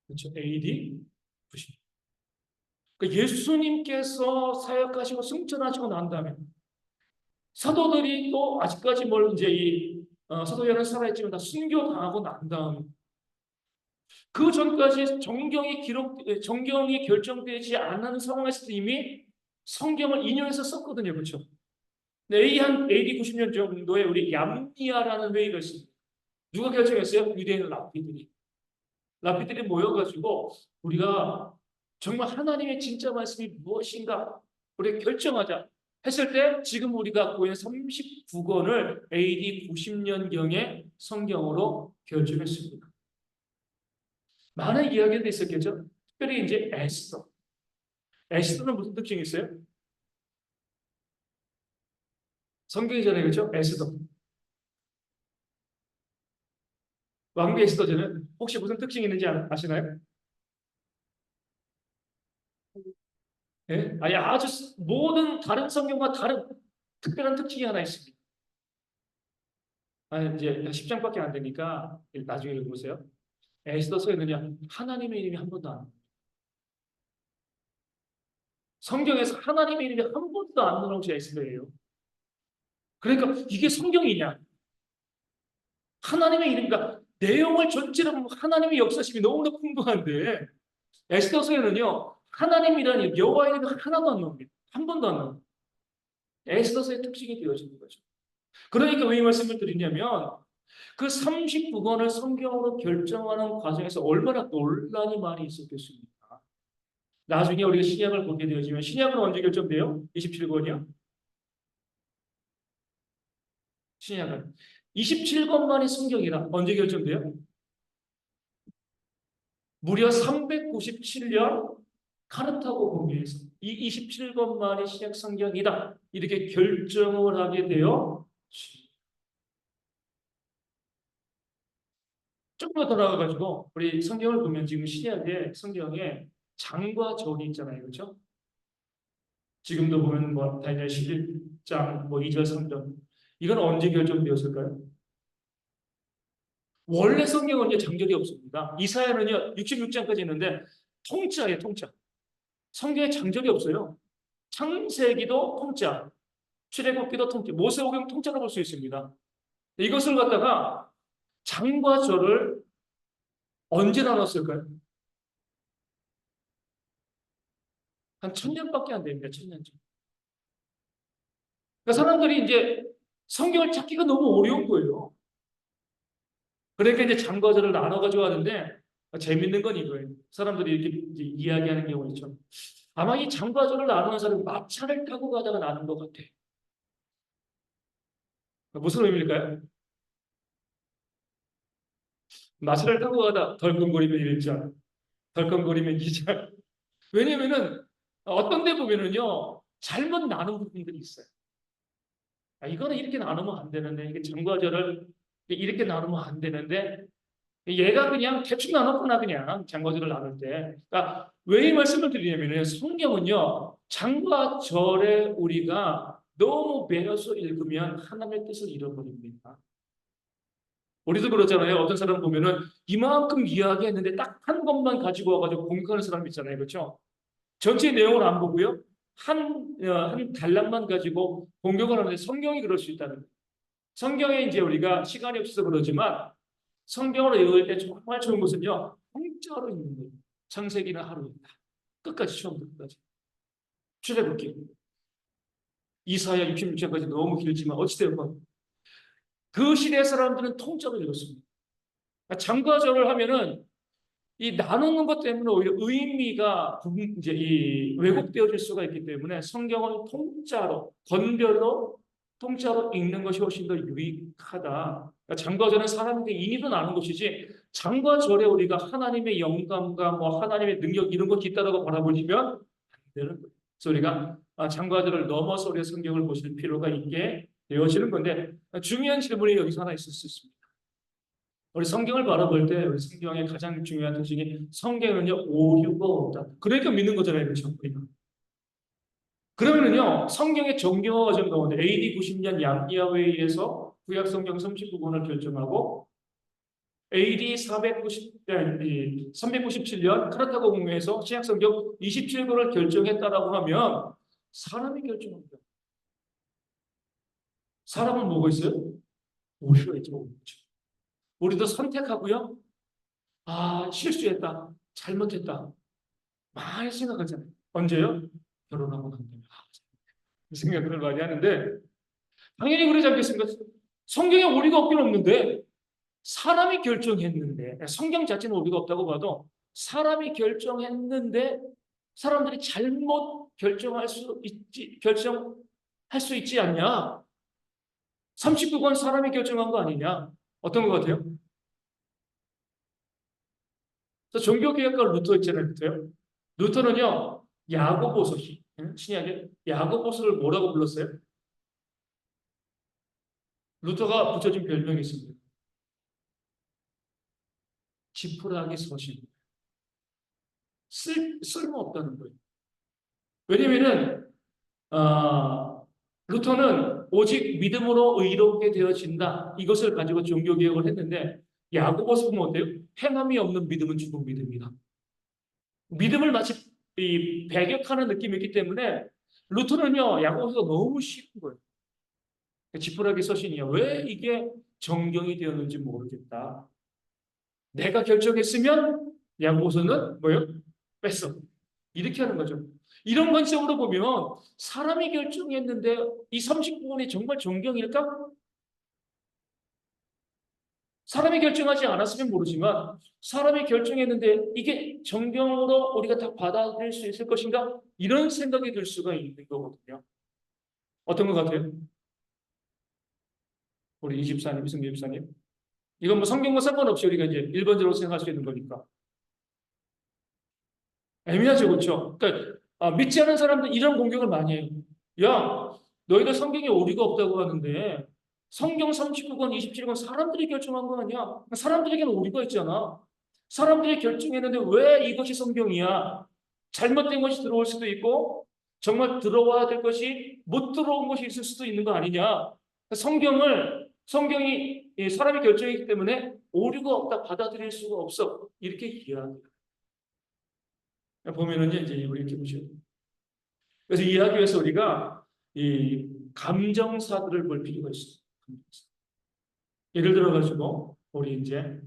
그렇죠. AD 90. 그러니까 예수님께서 사역하시고 승천하시고 난 다음에 사도들이 또 아직까지 뭘 이제 사도들은 살아있지만 다 순교당하고 난 다음에 그 전까지 정경이 결정되지 않은 상황에서 이미 성경을 인용해서 썼거든요, 그렇죠? 네, AD 90년 정도에 우리 얌니아라는 회의가 있습니다. 누가 결정했어요? 유대인 랍비들이. 랍비들이 모여가지고 우리가 정말 하나님의 진짜 말씀이 무엇인가 우리가 결정하자 했을 때 지금 우리가 갖고 있는 39권을 AD 90년경에 성경으로 결정했습니다. 많은 이야기들이 있었겠죠. 특별히 이제 에스더. 에스더는 무슨 특징이 있어요? 성경이잖아요, 그렇죠? 에스더. 왕비 에스더는 혹시 무슨 특징이 있는지 아시나요? 예? 아니 아주 모든 다른 성경과 다른 특별한 특징이 하나 있습니다. 아니 이제 10장밖에 안 되니까 나중에 읽어보세요. 에스더서에는요 하나님의 이름이 한 번도 안 나와요. 성경에서 하나님의 이름이 한 번도 안 나오는 것이 에스더예요. 그러니까 이게 성경이냐? 하나님의 이름이니까 내용을 전체로 보면 하나님의 역사심이 너무나 풍부한데 에스더서에는요 하나님이라는 여호와 이름이 하나도 안 나옵니다. 한 번도 안 나옵니다. 에스더서의 특징이 되어지는 거죠. 그러니까 왜 이 말씀을 드리냐면 그 39권을 성경으로 결정하는 과정에서 얼마나 논란이 많이 있었겠습니까? 나중에 우리가 신약을 보게 되어지면 신약은 언제 결정돼요? 27권이요? 신약은 27권만이 성경이라 언제 결정돼요? 무려 397년 카르타고 공회에서 이 27권만이 신약 성경이다 이렇게 결정을 하게 되어 조금 더 나아가가지고 우리 성경을 보면 지금 신약의 성경에 장과 절이 있잖아요, 그렇죠? 지금도 보면 뭐 다니엘 11장 뭐 2절 3절 이건 언제 결정되었을까요? 원래 성경은 장절이 없습니다. 이사야는요 66장까지 있는데 통짜예요, 통짜. 성경에 장절이 없어요. 창세기도 통짜, 출애굽기도 통짜, 모세오경 통짜로 볼 수 있습니다. 이것을 갖다가 장과 절을 언제 나눴을까요? 한 1000년밖에 안 됩니다. 1000년 전. 그러니까 사람들이 이제 성경을 찾기가 너무 어려운 거예요. 그러니까 이제 장과 절을 나눠가지고 하는데 재밌는 건 이거예요. 사람들이 이렇게 이제 이야기하는 경우 있죠. 아마 이 장과 절을 나누는 사람이 마차를 타고 가다가 나눈 것 같아. 무슨 의미일까요? 마차를 타고 가다 덜컹거리면 1장, 덜컹거리면 2장. 왜냐면은 어떤 데 보면은요 잘못 나눈 부분들이 있어요. 이거는 이렇게 나누면 안 되는데 이게 장과 절을 이렇게 나누면 안 되는데 얘가 그냥 대충 나눴구나 그냥 장과 절을 나눌 때. 그러니까 왜 이 말씀을 드리냐면요 성경은요 장과 절에 우리가 너무 매여서 읽으면 하나님의 뜻을 잃어버립니다. 우리도 그렇잖아요. 어떤 사람 보면은 이만큼 이야기했는데 딱 한 것만 가지고 와가지고 공격하는 사람 있잖아요. 그렇죠? 전체 내용을 안 보고요. 한 단락만 가지고 공격을 하는데 성경이 그럴 수 있다는 거예요. 성경에 이제 우리가 시간이 없어서 그러지만 성경을 읽을 때 정말 좋은 것은요. 통째로 읽는 거예요. 창세기는 하루 읽다. 끝까지 처음부터 끝까지. 출애굽기. 이사야 66장까지 너무 길지만 어찌되건 그 시대 사람들은 통째로 읽었습니다. 장과절을 하면은 이 나누는 것 때문에 오히려 의미가 이제 이 왜곡되어질 수가 있기 때문에 성경을 통짜로 건별로 통짜로 읽는 것이 훨씬 더 유익하다. 그러니까 장과절은 사람들의 인의로 나눈 것이지 장과절에 우리가 하나님의 영감과 뭐 하나님의 능력 이런 것이 있다고 바라보시면 안 되는 거예요. 그래서 우리가 장과절을 넘어서 우리가 성경을 보실 필요가 있게 되어지는 건데 중요한 질문이 여기서 하나 있을 수 있습니다. 우리 성경을 바라볼 때 우리 성경의 가장 중요한 특징이 성경은요 오류가 없다. 그러니까 믿는 거잖아요, 그렇죠? 그러면은요 성경의 정교화 과정 가운데 AD 90년 양기야회에 의해서 구약 성경 39권을 결정하고 AD 397년 카르타고 공회에서 신약 성경 27권을 결정했다라고 하면 사람이 결정합니다. 사람은 뭐가 있어요? 오류가 있죠. 우리도 선택하고요. 실수했다. 잘못했다. 많이 생각하잖아요. 언제요? 결혼하고 난 다음에. 이 생각을 많이 하는데 당연히 그러지 않겠습니까? 성경에 오류가 없긴 없는데 사람이 결정했는데, 성경 자체는 우리가 없다고 봐도 사람이 결정했는데 사람들이 잘못 결정할 수 있지 않냐? 39권 사람이 결정한 거 아니냐? 어떤 것 같아요? 종교개혁가 루터 있잖아요, 루터요. 루터는요, 야고보서, 신약에 야고보서를 뭐라고 불렀어요? 루터가 붙여준 별명이 있습니다. 지푸라기 서신. 쓸모없다는 거예요. 왜냐면은, 루터는 오직 믿음으로 의롭게 되어진다. 이것을 가지고 종교개혁을 했는데, 야고보서 보면 어때요? 행함이 없는 믿음은 죽은 믿음이다. 믿음을 마치 배격하는 느낌이 있기 때문에, 루터는요, 야고보서가 너무 쉬운 거예요. 지푸라기 서신이야. 왜 이게 정경이 되었는지 모르겠다. 내가 결정했으면 야고보서는 뭐요? 뺐어. 이렇게 하는 거죠. 이런 관점으로 보면 사람이 결정했는데 이 39권이 정말 정경일까? 사람이 결정하지 않았으면 모르지만 사람이 결정했는데 이게 정경으로 우리가 다 받아들일 수 있을 것인가? 이런 생각이 들 수가 있는 거거든요. 어떤 것 같아요? 우리 이집사님, 이승기 집사님. 이건 뭐 성경과 상관없이 우리가 이제 일반적으로 생각할 수 있는 거니까. 애매하죠, 그렇죠? 그러니까 믿지 않은 사람들 이런 공격을 많이 해요. 야, 너희들 성경에 오류가 없다고 하는데 성경 39권, 27권 사람들이 결정한 거 아니야? 사람들에게는 오류가 있잖아. 사람들이 결정했는데 왜 이것이 성경이야? 잘못된 것이 들어올 수도 있고 정말 들어와야 될 것이 못 들어온 것이 있을 수도 있는 거 아니냐? 성경이 사람이 결정이기 때문에 오류가 없다 받아들일 수가 없어. 이렇게 이해합니다. 보면은 이제 우리 이렇게 보시죠. 그래서 이해하기 위해서 우리가 이 감정사들을 볼 필요가 있어요. 예를 들어 가지고 우리 이제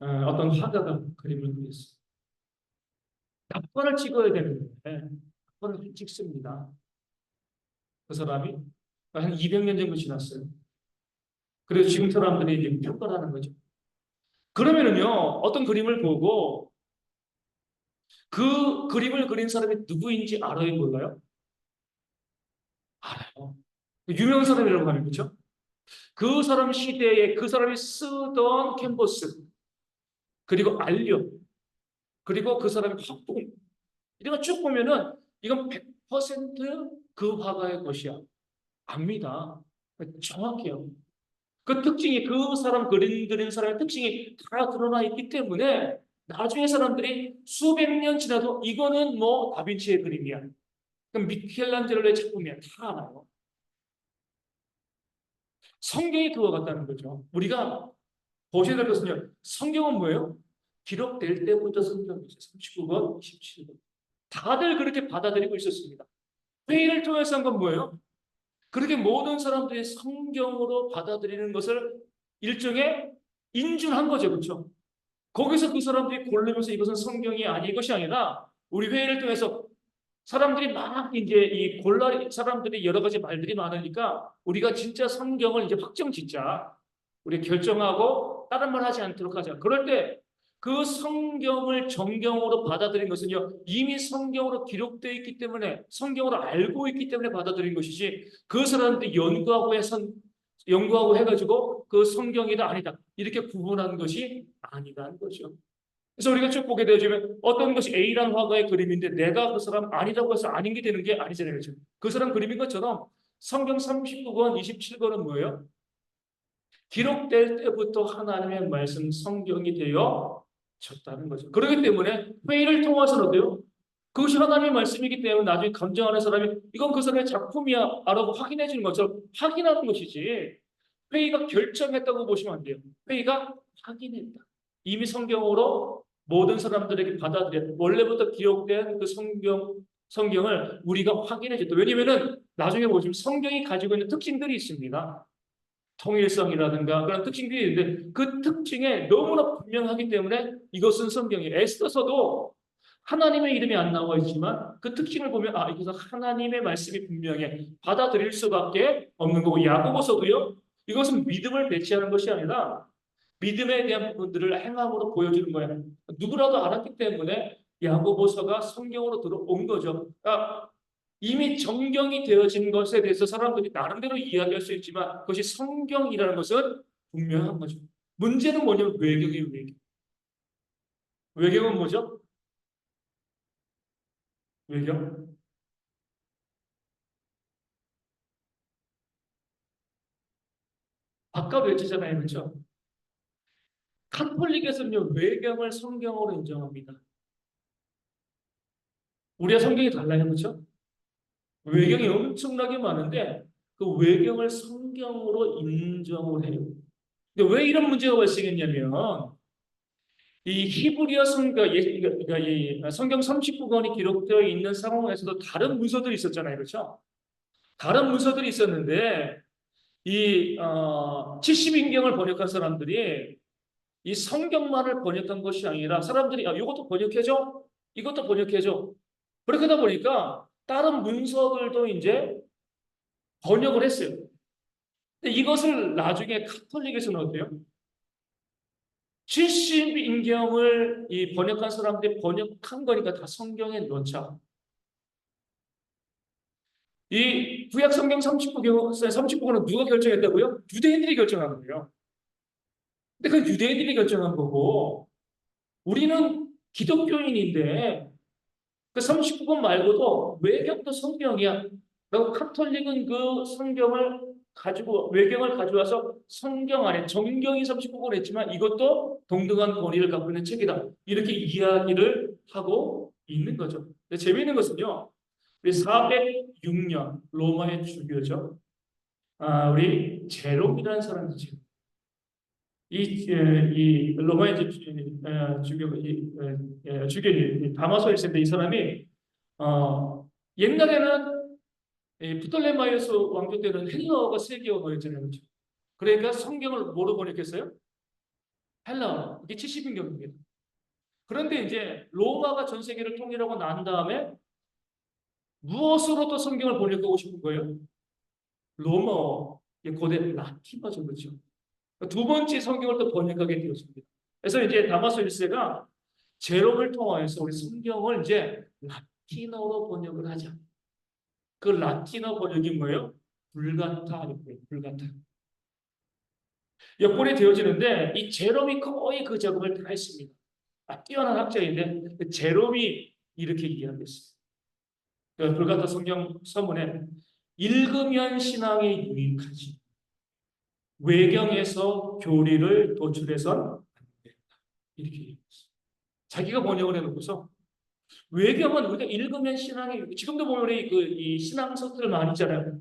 어떤 화가가 그림을 그렸어요. 낙관을 찍어야 되는데 낙관을 찍습니다. 그 사람이 한 200년 정도 지났어요. 그래서 지금 사람들이 이제 평가를 하는 거죠. 그러면은요, 어떤 그림을 보고 그 그림을 그린 사람이 누구인지 알아요, 몰라요? 알아요. 유명한 사람이라고 하는 거죠. 그 사람 시대에 그 사람이 쓰던 캔버스, 그리고 알력, 그리고 그 사람의 화풍, 이런 거 쭉 보면은 이건 100%그 화가의 것이야. 압니다. 정확해요. 그 특징이 그 사람 그린 사람의 특징이 다 드러나 있기 때문에 나중에 사람들이 수백 년 지나도 이거는 뭐 다빈치의 그림이야. 그럼 미켈란젤로의 작품이야. 다 알아요. 성경이 그와 같다는 거죠. 우리가 보셔야 될 것은요. 성경은 뭐예요? 기록될 때부터 성경이죠. 39권, 27권. 다들 그렇게 받아들이고 있었습니다. 회의를 통해서 한 건 뭐예요? 그렇게 모든 사람들이 성경으로 받아들이는 것을 일종의 인준한 거죠. 그렇죠? 거기서 그 사람들이 고르면서 이것은 성경이 아니 이것이 아니라 우리 회의를 통해서 사람들이 막 이제 이 골라 사람들이 여러 가지 말들이 많으니까 우리가 진짜 성경을 이제 확정 짓자. 우리 결정하고 다른 말 하지 않도록 하자. 그럴 때 그 성경을 정경으로 받아들인 것은요, 이미 성경으로 기록되어 있기 때문에, 성경으로 알고 있기 때문에 받아들인 것이지, 그 사람들이 연구하고 해가지고 그 성경이다, 아니다. 이렇게 구분하는 것이 아니라는 거죠. 그래서 우리가 쭉 보게 되어지면 어떤 것이 A라는 화가의 그림인데 내가 그 사람 아니라고 해서 아닌 게 되는 게 아니잖아요. 그렇죠? 그 사람 그림인 것처럼 성경 39권, 27권은 뭐예요? 기록될 때부터 하나님의 말씀 성경이 되어 졌다는 거죠. 그렇기 때문에 회의를 통해서는 어때요? 그것이 하나님의 말씀이기 때문에 나중에 감정하는 사람이 이건 그 사람의 작품이야 라고 확인해 주는 것처럼 확인하는 것이지 회의가 결정했다고 보시면 안 돼요. 회의가 확인했다. 이미 성경으로 모든 사람들에게 받아들여 원래부터 기록된 그 성경을 우리가 확인해 줬다. 왜냐면은 나중에 보시면 성경이 가지고 있는 특징들이 있습니다. 통일성이라든가 그런 특징들이 있는데 그 특징에 너무나 분명하기 때문에 이것은 성경이에요. 에스더서도 하나님의 이름이 안 나와 있지만 그 특징을 보면 이것은 하나님의 말씀이 분명해 받아들일 수밖에 없는 거고 야고보서도요. 이것은 믿음을 배치하는 것이 아니라 믿음에 대한 부분들을 행함으로 보여주는 거예요. 누구라도 알았기 때문에 야고보서가 성경으로 들어온 거죠. 그러니까 이미 정경이 되어진 것에 대해서 사람들이 나름대로 이야기할 수 있지만 그것이 성경이라는 것은 분명한 거죠. 문제는 뭐냐면 외경이에요, 외경. 외경은 뭐죠? 외경? 아까 외치잖아요, 그렇죠? 카톨릭에서는요, 외경을 성경으로 인정합니다. 우리가 성경이 달라요, 그렇죠? 외경이 엄청나게 많은데 그 외경을 성경으로 인정을 해요. 근데 왜 이런 문제가 발생했냐면 이 히브리어 성경, 그러니까 이 성경 39권이 기록되어 있는 상황에서도 다른 문서들이 있었잖아요, 그렇죠? 다른 문서들이 있었는데 이 70인경을 번역한 사람들이 이 성경만을 번역한 것이 아니라 사람들이 이것도 번역해줘, 이것도 번역해줘. 그렇게 하다 보니까 다른 문서들도 이제 번역을 했어요. 근데 이것을 나중에 카톨릭에서는 어때요? 70인경을 이 번역한 사람들이 번역한 거니까 다 성경에 넣자. 이 구약 성경 39권은 누가 결정했다고요? 유대인들이 결정한 거예요. 근데 그 유대인들이 결정한 거고 우리는 기독교인인데 그 39권 말고도 외경도 성경이야. 그리고 카톨릭은 그 성경을 가지고 외경을 가져와서 성경 안에 정경이 39권 했지만 이것도 동등한 권위를 갖고 있는 책이다. 이렇게 이야기를 하고 있는 거죠. 근데 재미있는 것은요. 우리 406년 로마의 주교죠. 우리 제롬이라는 사람이죠. 이 로마의 주교 다마소 1세인데 이 사람이 옛날에는 이 프톨레마이오스 왕조 때는 헬라어가 세계어였잖아요. 그렇죠? 그러니까 성경을 뭐로 번역했어요? 헬라어. 이게 70인경입니다. 그런데 이제 로마가 전 세계를 통일하고 난 다음에 무엇으로 또 성경을 번역하고 싶은 거예요? 로마어. 고대 라틴어죠. 그렇죠? 두 번째 성경을 또 번역하게 되었습니다. 그래서 이제 다마스 1세가 제롬을 통하여서 우리 성경을 이제 라틴어로 번역을 하자. 그 라틴어 번역이 뭐예요? 불가타, 불가타. 여건이 되어지는데 이 제롬이 거의 그 작업을 다 했습니다. 뛰어난 학자인데 그 제롬이 이렇게 이야기했습니다. 그 불가타 성경 서문에 읽으면 신앙에 유익하지. 외경에서 교리를 도출해선 안 된다. 이렇게 얘기했어요. 자기가 번역을 해놓고서 외경은 우리가 읽으면 신앙에 지금도 보면 이 신앙 서적들 많이 있잖아요.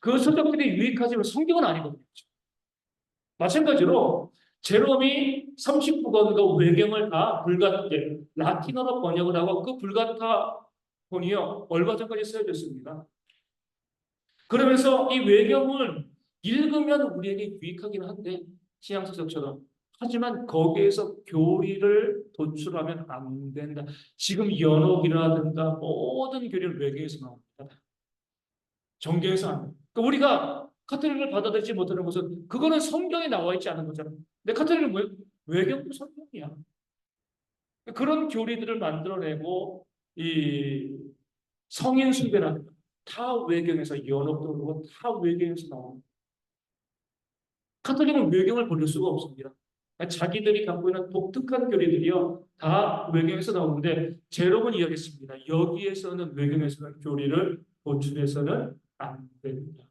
그 서적들이 유익하지만 성경은 아니거든요. 마찬가지로 제롬이 39권과 외경을 다 불가타게 라틴어로 번역을 하고 그 불가타 본이요 얼마 전까지 쓰여졌습니다. 그러면서 이 외경을 읽으면 우리에게 유익하긴 한데 신앙서적처럼 하지만 거기에서 교리를 도출하면 안 된다. 지금 연옥이라든가 모든 교리는 외경에서 나옵니다. 정경에서 안 됩니다. 그러니까 우리가 카톨릭을 받아들이지 못하는 것은 그거는 성경에 나와 있지 않은 거잖아요. 근데 카톨릭은 뭐예요? 외경도 성경이야. 그런 교리들을 만들어내고 이 성인 숭배라든가 다 외경에서 연옥도 그렇고 다 외경에서 나옵니다. 카톨릭은 외경을 버릴 수가 없습니다. 자기들이 갖고 있는 독특한 교리들이요 다 외경에서 나오는데 제롬은 이야기했습니다. 여기에서는 외경에서는 교리를 도출해서는 안 됩니다.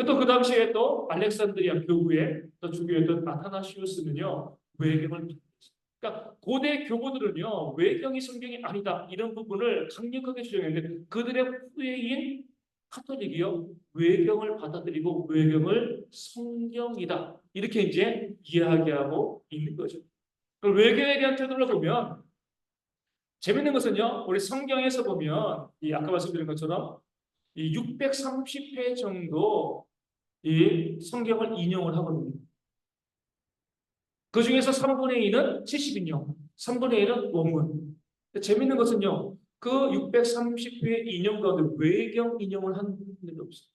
또 그 당시에 또 알렉산드리아 교구에 또 주교였던 아타나시우스는요 외경을 그러니까 고대 교구들은요 외경이 성경이 아니다 이런 부분을 강력하게 주장했는데 그들의 후예인 카톨릭이요 외경을 받아들이고 외경을 성경이다 이렇게 이제 이야기하고 있는 거죠. 외경에 대한 태도를 보면 재밌는 것은요 우리 성경에서 보면 이 아까 말씀드린 것처럼 이 630회 정도 이 성경을 인용을 하거든요. 그 중에서 3분의 2는 70인용, 3분의 1은 원문. 재밌는 것은요, 그 630회의 인용 가운데 외경 인용을 한 분이 없어요.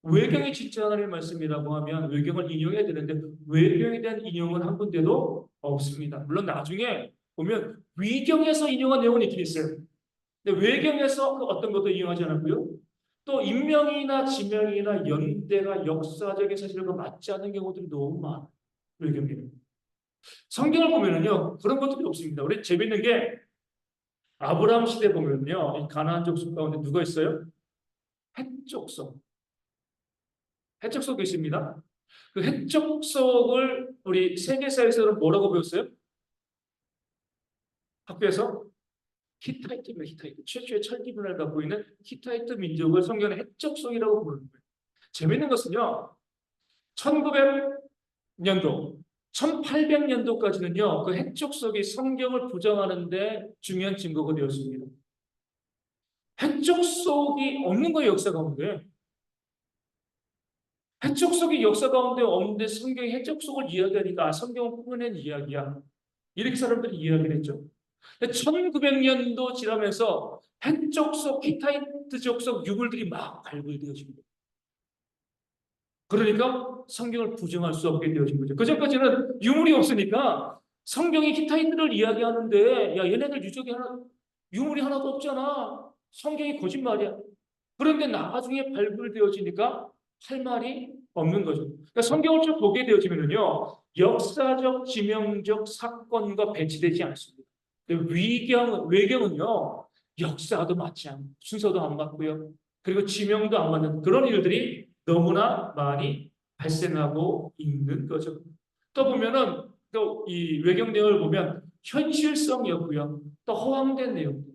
외경이 진짜 하나님의 말씀이라고 하면 외경을 인용해야 되는데 외경에 대한 인용은 한 군데도 없습니다. 물론 나중에 보면 위경에서 인용한 내용은 있긴 있어요. 근데 외경에서 그 어떤 것도 인용하지 않았고요. 또 인명이나 지명이나 연대가 역사적인 사실과 맞지 않는 경우들이 너무 많아요. 외경에는. 성경을 보면은요 그런 것들이 없습니다. 우리 재밌는 게 아브라함 시대 보면요 이 가나안 족속 가운데 누가 있어요? 헷족속. 헷족속이 있습니다. 그 헷족속을 우리 세계사에서는 뭐라고 배웠어요? 학교에서 히타이트입니다. 히타이트. 최초의 철기 문화를 갖고 있는 히타이트 민족을 성경의 헷족속이라고 부르는 거예요. 재밌는 것은요. 1900년도, 1800년도까지는요. 그 헷족속이 성경을 부정하는데 중요한 증거가 되었습니다. 헷족속이 없는 거예요. 역사 가운데. 헷족속이 역사 가운데 없는데 성경이 헷족속을 이야기하니까 성경을 꾸며낸 이야기야. 이렇게 사람들이 이야기를 했죠. 1900년도 지나면서 헷족속, 히타이트 족속 유물들이 막 발굴되어집니다. 그러니까 성경을 부정할 수 없게 되어진 거죠. 그전까지는 유물이 없으니까 성경이 히타이트를 이야기하는데 야 얘네들 유물이 하나도 없잖아. 성경이 거짓말이야. 그런데 나중에 발굴되어지니까 할 말이 없는 거죠. 그러니까 성경을 쭉 보게 되어지면요, 역사적, 지명적 사건과 배치되지 않습니다. 외경은요, 역사도 맞지 않고, 순서도 안 맞고요. 그리고 지명도 안 맞는 그런 일들이 너무나 많이 발생하고 있는 거죠. 또 보면은, 또 이 외경 내용을 보면 현실성이 없고요. 또 허황된 내용.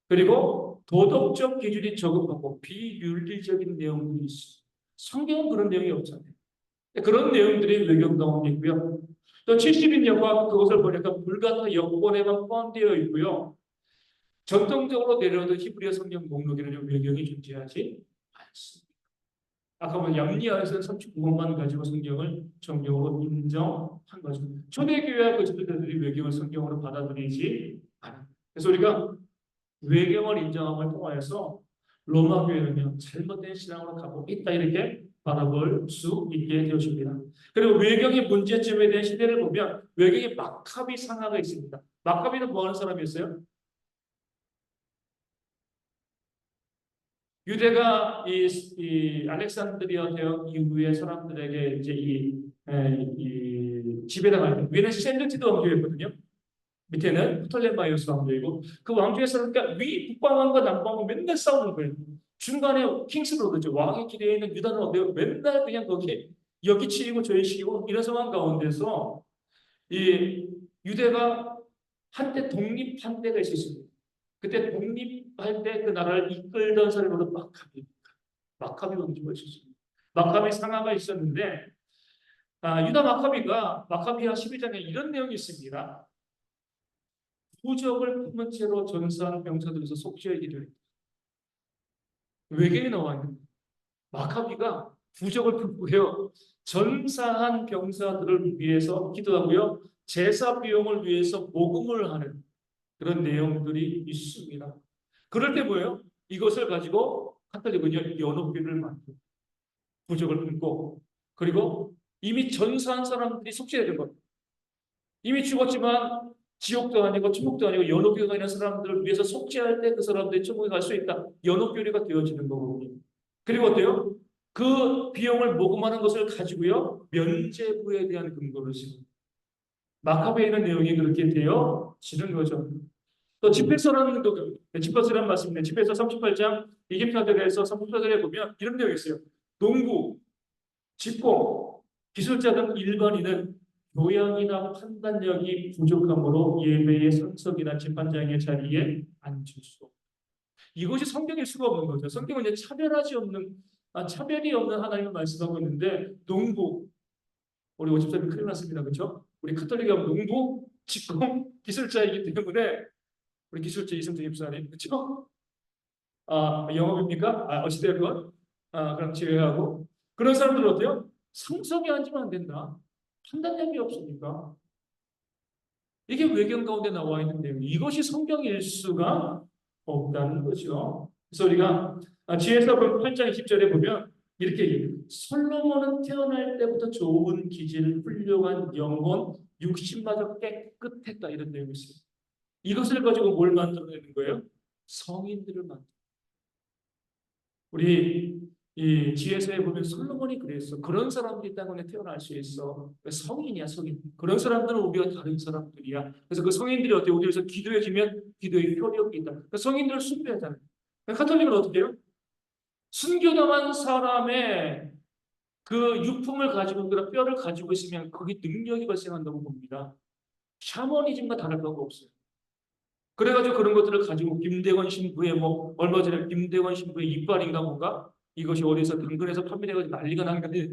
그리고 도덕적 기준이 저급하고 비윤리적인 내용들이 있어요. 성경은 그런 내용이 없잖아요. 그런 내용들이 외경 가운데 있고요. 또 70인여가 그것을 보니까 불가타 여권에만 포함되어 있고요. 전통적으로 내려오던 히브리어 성경 목록에는 외경이 존재하지 않습니다. 아까 보면 얌리아에서는 39권만 가지고 성경을 정경으로 인정한 거죠. 초대교회와 그 지도자들이 외경을 성경으로 받아들이지 않아요. 그래서 우리가 외경을 인정함을 통하여서 로마 교회는요 잘못된 신앙으로 가고 있다 이렇게 바라볼 수 있게 되었습니다. 그리고 외경의 문제점에 대한 시대를 보면 외경의 마카비 상하가 있습니다. 마카비는 뭐 하는 사람이었어요? 유대가 이 알렉산드리아 대학 이후에 사람들에게 이제 이 지배당할 때 위에는 셀루티드 왕조였거든요. 밑에는 프톨레마이오스 왕조이고 그 왕조에서는 그러니까 북방왕과 남방왕 맨날 싸우는 거예요. 중간에 킹스로드죠. 왕의 길에 있는 유다는 어때요? 맨날 그냥 거기에 여기 치이고 저기 치이고 이런 상황 가운데서 이 유대가 한때 독립한 때가 있었습니다. 그때 독립할 때 그 나라를 이끌던 사람으로 마카비 왕조가 있었습니다. 마카비 상하가 있었는데 유다 마카비하 12장에 이런 내용이 있습니다. 부적을 품은 채로 전사한 병사들에서 속죄하기를 했다. 외경에 나와 있는 마카비가 부적을 품고요. 전사한 병사들을 위해서 기도하고요. 제사 비용을 위해서 모금을 하는 그런 내용들이 있습니다. 그럴 때 뭐예요? 이것을 가지고 카톨릭은요 연옥비를 만들고 부적을 품고 그리고 이미 전사한 사람들이 속죄된 것. 이미 죽었지만 지옥도 아니고 천국도 아니고 연옥교회가 있는 사람들을 위해서 속죄할 때 그 사람들이 천국에 갈 수 있다. 연옥교회가 되어지는 거거든요. 그리고 어때요? 그 비용을 모금하는 것을 가지고요 면죄부에 대한 근거를 세웁니다. 마카베에 있는 내용이 그렇게 되어지는 거죠. 또 집회서라는 것도 집회서라는 말씀인데 집회서 38장 이집트들에서 38절에 보면 이런 내용이 있어요. 농부, 직공, 기술자 등 일반인은 교양이나 판단력이 부족함으로 예배의 선석이나 재판장의 자리에 앉을 수 없다. 이것이 성경일 수가 없는 거죠. 성경은 이제 차별이 없는 하나님을 말씀하고 있는데 농부, 우리 오집사님 큰일 났습니다. 그렇죠? 우리 카톨릭 하면 농부, 직공, 기술자이기 때문에 우리 기술자 이승재 집사님 그렇죠? 영업입니까? 어찌되건 그럼 제외하고 그런 사람들은 어때요? 상석에 앉으면 안 된다. 판단력이 없으니까. 이게 외경 가운데 나와 있는 내용. 이것이 성경일 수가 없다는 거죠. 그래서 우리가 지혜서 8장 20절에 보면 이렇게 얘기해요. 솔로몬은 태어날 때부터 좋은 기질, 훌륭한 영혼, 육신마저 깨끗했다 이런 내용이 있어요. 이것을 가지고 뭘 만들어내는 거예요? 성인들을 만들. 우리 이 지혜서에 보면 솔로몬이 그랬어. 그런 사람들이 땅에 태어날 수 있어. 성인이야, 성인. 그런 사람들은 우리가 다른 사람들이야. 그래서 그 성인들이 어떻게 우리에서 기도해주면 기도의 효력이 있다. 그러니까 성인들을 숭배하잖아요. 그러니까 카톨릭은 어떻게 해요? 순교당한 사람의 그 유품을 가지고 그런 뼈를 가지고 있으면 그게 능력이 발생한다고 봅니다. 샤머니즘과 다를 바가 없어요. 그래가지고 그런 것들을 가지고 김대건 신부의 뭐 얼마 전에 김대건 신부의 이빨인가 뭔가 이것이 어디서 당근에서 판매돼가지고 난리가 난 건데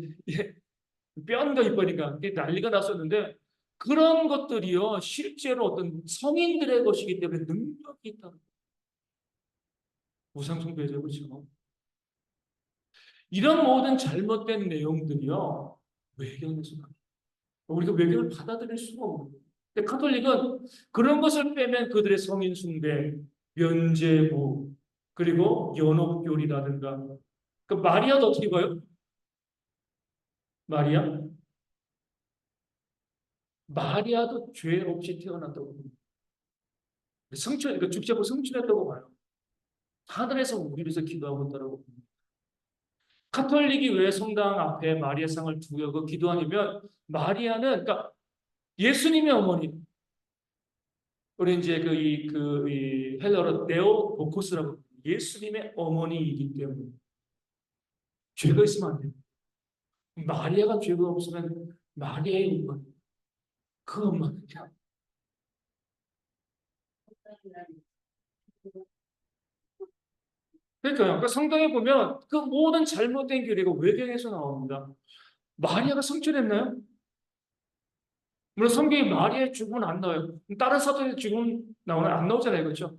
뼈인가 이빨인가 이게 난리가 났었는데 그런 것들이요 실제로 어떤 성인들의 것이기 때문에 능력이 있다. 우상숭배죠, 그렇죠? 이런 모든 잘못된 내용들이요 외경에서 나와요. 우리가 외경을 받아들일 수가 없는 거예요. 근데 카톨릭은 그런 것을 빼면 그들의 성인 숭배, 면죄부, 그리고 연옥교리라든가. 그 마리아도 어떻게 봐요? 마리아? 마리아도 죄 없이 태어났다고 봅니다. 성취, 그러니까 죽자고 성취했다고 봐요. 하늘에서 우리를 위해서 기도하고 있다고 봅니다. 카톨릭이 왜 성당 앞에 마리아상을 두고 기도하냐면 마리아는 그러니까 예수님의 어머니, 우리 이제 이 헬러로 네오도코스라고 예수님의 어머니이기 때문에 죄가 있으면 안 돼요. 마리아가 죄가 없으면 마리아의 엄마, 그 엄마는 그냥 그러니까요. 그러니까 성경에 보면 그 모든 잘못된 교리가 외경에서 나옵니다. 마리아가 성취했나요? 물론 성경에 마리아의 죽음은 안 나와요. 다른 사도의 죽음 나오면 안 나오잖아요, 그렇죠?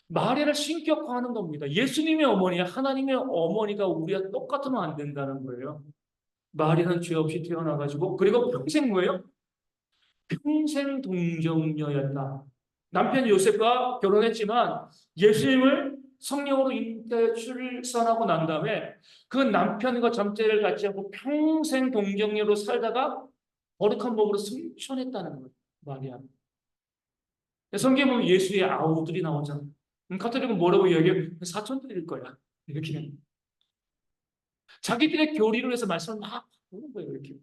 마리아를 신격화하는 겁니다. 예수님의 어머니, 하나님의 어머니가 우리와 똑같으면 안 된다는 거예요. 마리아는 죄 없이 태어나가지고 그리고 평생 뭐예요? 평생 동정녀였다. 남편 요셉과 결혼했지만 예수님을 성령으로 잉태 출산하고 난 다음에 그 남편과 잠자리를 갖지 않고 평생 동정녀로 살다가 거룩한 몸으로 승천했다는 거예요. 마리아. 성경에 보면 예수의 아우들이 나오잖아요. 카톨릭은 뭐라고 이야기해요? 사촌들일 거야. 이렇게. 자기들의 교리로 해서 말씀을 막 하는 거예요. 이렇게.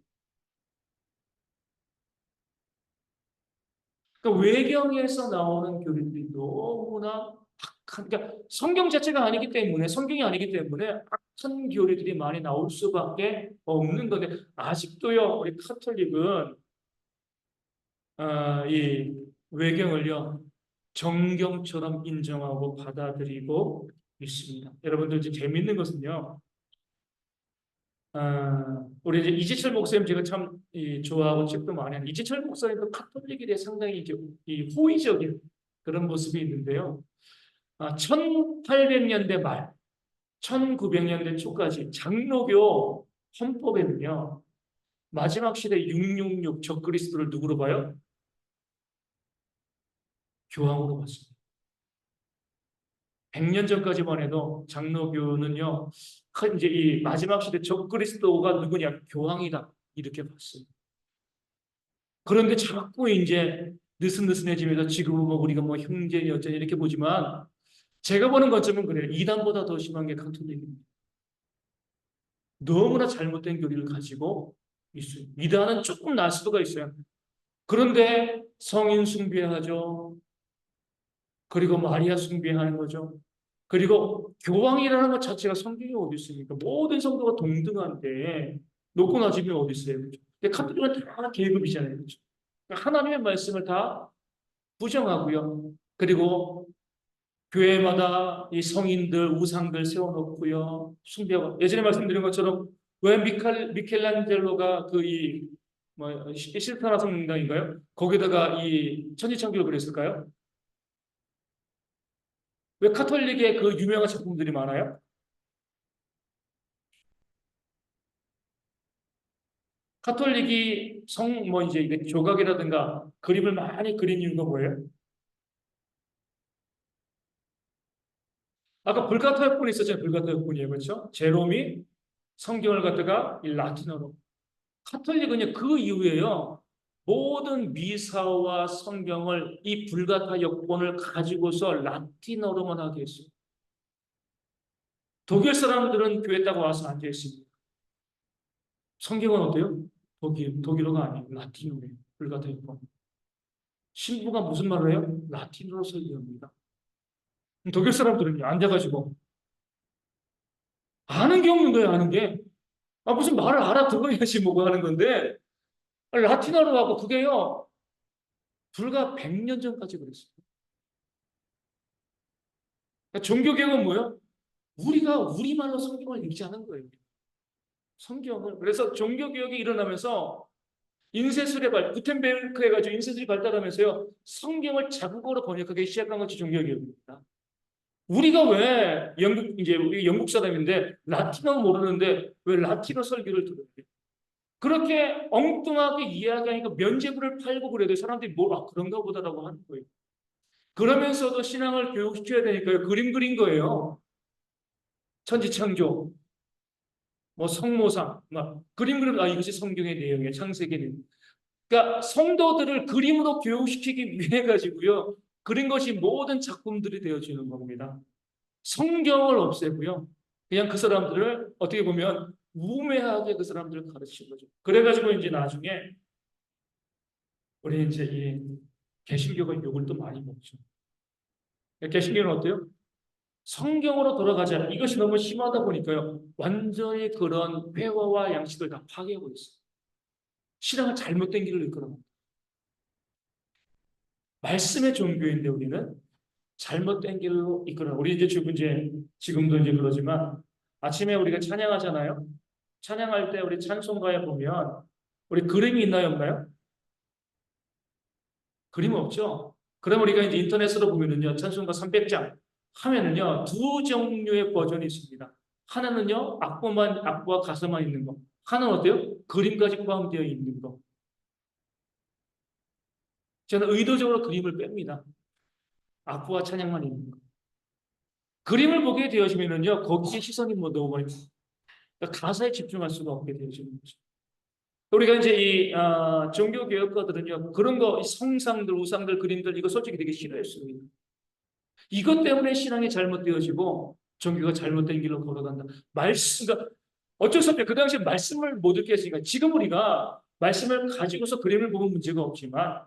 그러니까 외경에서 나오는 교리들이 너무나 악한, 그러니까 성경 자체가 아니기 때문에, 성경이 아니기 때문에 악한 교리들이 많이 나올 수밖에 없는 건데, 아직도요, 우리 카톨릭은, 이 외경을요, 정경처럼 인정하고 받아들이고 있습니다. 여러분들 이제 재밌는 것은요, 우리 이제 이재철 목사님 제가 참 좋아하고 책도 많이 하는 이재철 목사님도 카톨릭에 대해 상당히 이제 이 호의적인 그런 모습이 있는데요. 1800년대 말, 1900년대 초까지 장로교 헌법에는요. 마지막 시대 666 적그리스도를 누구로 봐요? 교황으로 봤습니다. 100년 전까지만 해도 장로교는요. 이제 이 마지막 시대 적그리스도가 누구냐? 교황이다. 이렇게 봤어요. 그런데 자꾸 이제 느슨느슨해지면서 지금은 뭐 우리가 뭐 형제 여자 이렇게 보지만 제가 보는 관점은 그래요. 이단보다 더 심한 게 카톨릭입니다. 너무나 잘못된 교리를 가지고 있어요. 이단은 조금 날 수가 있어요. 그런데 성인 숭배하죠. 그리고 마리아 숭배하는 거죠. 그리고 교황이라는 것 자체가 성경에 어디 있습니까? 모든 성도가 동등한데 높고 낮음이 어디 있어요? 그렇죠? 근데 카톨릭은 다 계급이잖아요. 그렇죠? 그러니까 하나님의 말씀을 다 부정하고요. 그리고 교회마다 이 성인들, 우상들 세워놓고요. 숭배하고. 예전에 말씀드린 것처럼 왜 미켈란젤로가 뭐, 실타나 성당인가요? 거기다가 이 천지창조를 그랬을까요? 왜 카톨릭의 그 유명한 작품들이 많아요? 카톨릭이 뭐 이제 이게 조각이라든가 그림을 많이 그린 이유가 뭐예요? 아까 불가타의 꾼이 있었잖아요. 불가타의 꾼이에요. 그렇죠? 제롬이 성경을 갖다가 이 라틴어로. 카톨릭은요, 그 이후에요, 모든 미사와 성경을 이 불가타 여권을 가지고서 라틴어로만 하게 했어요. 독일 사람들은 교회 딱 와서 앉아 있습니다. 성경은 어때요? 독일어가 아니고 라틴어예요. 불가타 여권. 신부가 무슨 말을 해요? 라틴어로 설교합니다. 독일 사람들은요, 앉아가지고 아는 게 없는 거예요, 아는 게. 무슨 말을 알아들어야지 뭐가 하는 건데, 라틴어로 하고 그게요, 불과 100년 전까지 그랬어요. 그러니까 종교개혁은 뭐예요? 우리가 우리말로 성경을 읽지 않은 거예요. 성경을. 그래서 종교개혁이 일어나면서 인쇄술의 구텐베르크 해가지고 인쇄술이 발달하면서요, 성경을 자국어로 번역하기 시작한 것이 종교개혁입니다. 우리가 왜 이제 우리 영국 사람인데 라틴어 모르는데 왜 라틴어 설교를 들어요? 그렇게 엉뚱하게 이야기하니까 면죄부를 팔고 그래도 사람들이 그런가 보다라고 하는 거예요. 그러면서도 신앙을 교육시켜야 되니까요. 그림 그린 거예요. 천지창조, 뭐 성모상, 막 그림 그리면 이것이 성경의 내용이에요. 창세기는. 그러니까 성도들을 그림으로 교육시키기 위해 가지고요. 그린 것이 모든 작품들이 되어지는 겁니다. 성경을 없애고요. 그냥 그 사람들을 어떻게 보면 우매하게 그 사람들을 가르친 거죠. 그래가지고 이제 나중에 우리 이제 이 개신교가 욕을 또 많이 먹죠. 개신교는 어때요? 성경으로 돌아가자. 이것이 너무 심하다 보니까요. 완전히 그런 회화와 양식을 다 파괴하고 있어요. 신앙을 잘못된 길을 이끌어갑니다. 말씀의 종교인데 우리는 잘못된 길로 이끌어. 우리 이제 지금도 이제 그러지만 아침에 우리가 찬양하잖아요. 찬양할 때 우리 찬송가에 보면 우리 그림이 있나요, 없나요? 그림 없죠. 그럼 우리가 이제 인터넷으로 보면은요, 찬송가 300장 하면은요, 두 종류의 버전이 있습니다. 하나는요, 악보와 가사만 있는 거. 하나는 어때요? 그림까지 포함되어 있는 거. 저는 의도적으로 그림을 뺍니다. 악보와 찬양만 있는 거. 그림을 보게 되어지면은요, 거기에 시선이 너무 많이 그러니까 가사에 집중할 수가 없게 되어지는 거죠. 우리가 이제 종교 개혁가들은요, 그런 거, 성상들, 우상들, 그림들, 이거 솔직히 되게 싫어했습니다. 이것 때문에 신앙이 잘못되어지고 종교가 잘못된 길로 걸어간다. 그러니까 어쩔 수 없죠. 그 당시에 말씀을 못 읽게 했으니까 지금 우리가 말씀을 가지고서 그림을 보면 문제가 없지만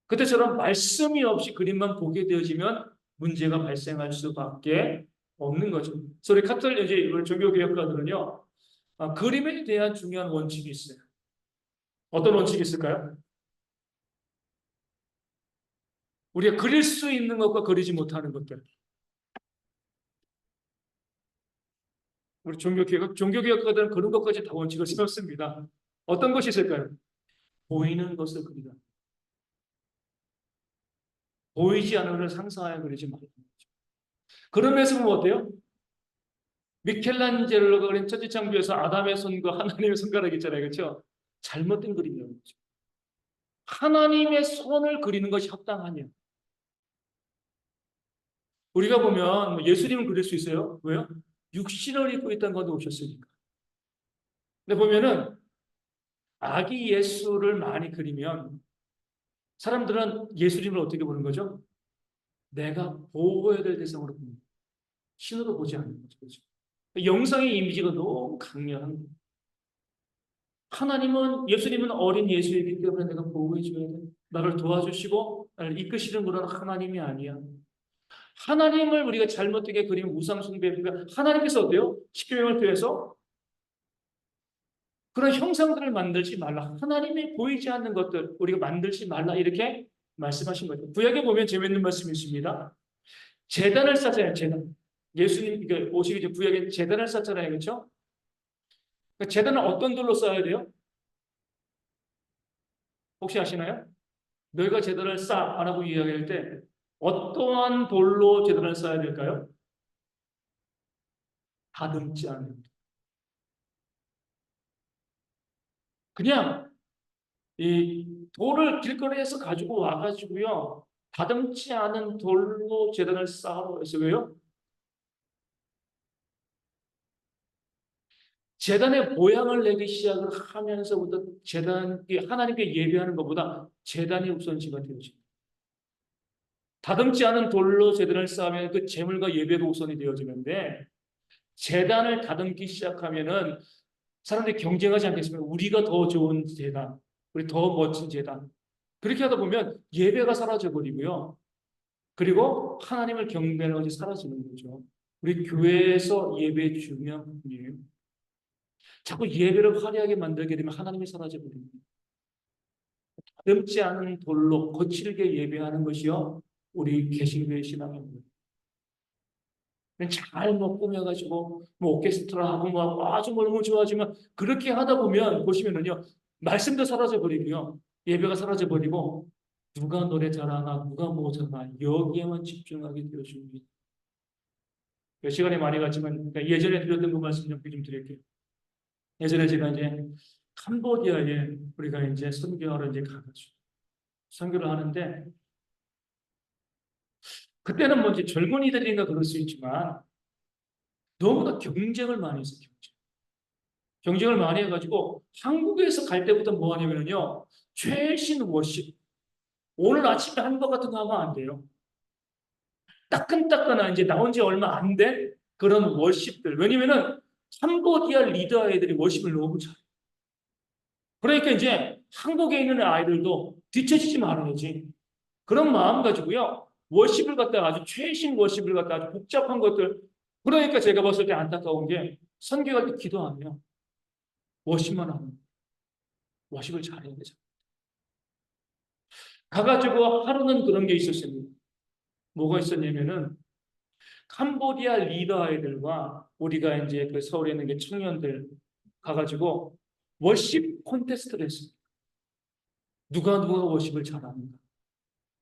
그때처럼 말씀이 없이 그림만 보게 되어지면 문제가 발생할 수밖에 없는 거죠. 그래서 우리 이제 종교개혁가들은요, 그림에 대한 중요한 원칙이 있어요. 어떤 원칙이 있을까요? 우리가 그릴 수 있는 것과 그리지 못하는 것들. 우리 종교개혁가들은 그런 것까지 다 원칙을 세웠습니다. 어떤 것이 있을까요? 보이는 것을 그리라. 보이지 않는 것을 상상하여 그리지 말라. 그러면서 뭐 어때요? 미켈란젤로가 그린 천지창조에서 아담의 손과 하나님의 손가락 있잖아요. 그렇죠? 잘못된 그림이라는 거죠. 하나님의 손을 그리는 것이 합당하냐? 우리가 보면 뭐 예수님을 그릴 수 있어요. 왜요? 육신을 입고 있다는 건데 오셨으니까. 근데 보면은 아기 예수를 많이 그리면 사람들은 예수님을 어떻게 보는 거죠? 내가 보호해야 될 대상으로 봅니다. 신으로 보지 않는 거죠. 그렇죠? 영상의 이미지가 너무 강렬한 거예요. 예수님은 어린 예수이기 때문에 내가 보호해줘야 돼. 나를 도와주시고 나를 이끄시는 그런 하나님이 아니야. 하나님을 우리가 잘못되게 그리면 우상숭배니까 하나님께서 어때요? 십계명을 통해서 그런 형상들을 만들지 말라. 하나님이 보이지 않는 것들 우리가 만들지 말라 이렇게 말씀하신 거죠. 구약에 보면 재밌는 말씀이 있습니다. 제단을 쌓잖아요. 제단. 예수님 오시기 전 구약에 제단을 쌓잖아요. 그렇죠? 그러니까 제단은 어떤 돌로 쌓아야 돼요? 혹시 아시나요? 너희가 제단을 쌓아라고 이야기할 때 어떠한 돌로 제단을 쌓아야 될까요? 다듬지 않는 그냥 이 돌을 길거리에서 가지고 와가지고요. 다듬지 않은 돌로 제단을 쌓으라고 해서 왜요? 제단의 모양을 내기 시작을 하면서부터 하나님께 예배하는 것보다 제단이 우선시가 되어집니다. 다듬지 않은 돌로 제단을 쌓으면 그 제물과 예배가 우선이 되어지는데 제단을 다듬기 시작하면은 사람들이 경쟁하지 않겠습니까? 우리가 더 좋은 제단, 우리 더 멋진 제단. 그렇게 하다 보면 예배가 사라져 버리고요. 그리고 하나님을 경배하는 것이 사라지는 거죠. 우리 교회에서 예배의 중요한 부분이에요. 자꾸 예배를 화려하게 만들게 되면 하나님이 사라져 버립니다. 다듬지 않은 돌로 거칠게 예배하는 것이요. 우리 개신교의 신앙입니다. 잘뭐 꾸며가지고 뭐 오케스트라 하고 뭐 아주 너무 좋아지면 그렇게 하다 보면 보시면은요 말씀도 사라져 버리고요 예배가 사라져 버리고 누가 노래 잘하나 누가 뭐 잘하나 여기에만 집중하게 되어줍니다. 시간이 많이 갔지만 그러니까 예전에 드렸던 그 말씀 좀 드릴게요. 예전에 제가 이제 캄보디아에 우리가 이제 선교하러 이제 가가지고 선교를 하는데 그때는 뭐 이제 젊은이들인가 그럴 수 있지만 너무나 경쟁을 많이 했어요. 경쟁을 많이 해가지고 한국에서 갈 때부터 뭐 하냐면요 최신 워십 오늘 아침에 한 것 같은 거 하면 안 돼요. 따끈따끈한 이제 나온 지 얼마 안 된 그런 워십들 왜냐면은 캄보디아 리더 아이들이 워십을 너무 잘해요. 그러니까 이제 한국에 있는 아이들도 뒤처지지 말아야지 그런 마음 가지고요 워십을 갖다가 아주 최신 워십을 갖다가 아주 복잡한 것들 그러니까 제가 봤을 때 안타까운 게 선교할 때 기도 안 해요. 워십만 하면 워십을 잘해야 되죠. 가가지고 하루는 그런 게 있었습니다. 뭐가 있었냐면은 캄보디아 리더 아이들과 우리가 이제 그 서울에 있는 게 청년들 가가지고 워십 콘테스트를 했습니다. 누가 워십을 잘하는가.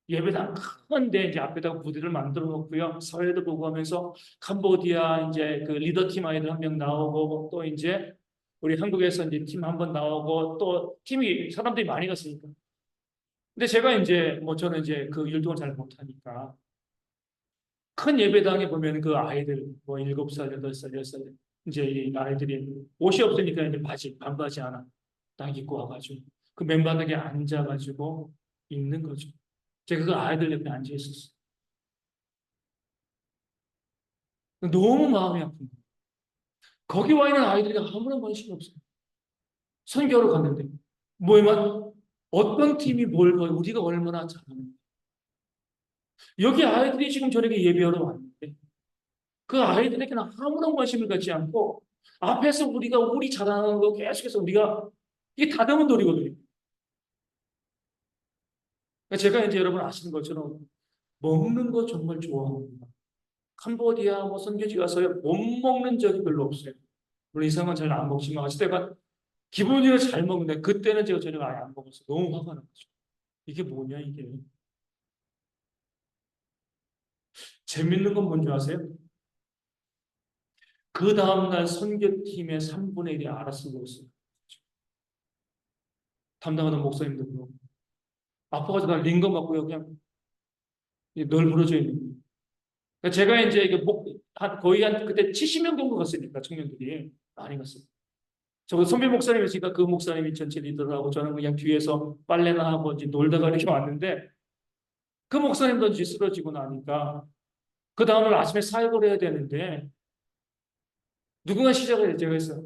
예배당 큰데 이제 앞에다가 무대를 만들어 놓고요. 사회도 보고 하면서 캄보디아 이제 그 리더 팀 아이들 한 명 나오고 또 이제 우리 한국에서 이제 팀 한 번 나오고 또 팀이 사람들이 많이 갔으니까. 근데 제가 이제 뭐 저는 이제 그 율동을 잘 못하니까 큰 예배당에 보면 그 아이들 뭐 7살, 8살, 10살 이제 이 아이들이 옷이 없으니까 이제 바지, 반바지 하나 딱 입고 와가지고 그 맨바닥에 앉아가지고 있는 거죠. 제가 그 아이들 옆에 앉아 있었어요. 너무 마음이 아픈 거예요. 거기 와 있는 아이들이 아무런 관심이 없어요. 선교로 갔는데 뭐에만 어떤 팀이 뭘 우리가 얼마나 잘하는지 여기 아이들이 지금 저녁에 예배하러 왔는데 그 아이들에게는 아무런 관심을 갖지 않고 앞에서 우리가 우리 잘하는 거 계속해서 우리가 이게 다듬은 돌이거든요. 제가 이제 여러분 아시는 것처럼 먹는 거 정말 좋아합니다. 캄보디아 뭐 선교지 가서 못 먹는 적이 별로 없어요. 물론 이상은 잘 안 먹지만 어찌됐건 기본적으로 잘 먹는데 그때는 제가 저녁 아예 안 먹었어요. 너무 화가 나죠. 이게 뭐냐 이게. 재밌는 건 뭔지 아세요? 그 다음날 선교팀의 3분의 1이 알아서 먹었어요. 담당하는 목사님도 그러고 아파가지고 나 링거 맞고요 그냥 널브러져 있는 거예요. 그러니까 제가 이제 이게 거의 한 그때 70명 정도 갔으니까 청년들이 많이 갔어요. 저 선배 목사님이 있으니까 그 목사님이 전체 리더하고 저는 그냥 뒤에서 빨래나 하고 이제 놀다가 이렇게 왔는데 그 목사님도 이제 쓰러지고 나니까 그 다음날 아침에 사역을 해야 되는데 누군가 시작을 했죠. 그래서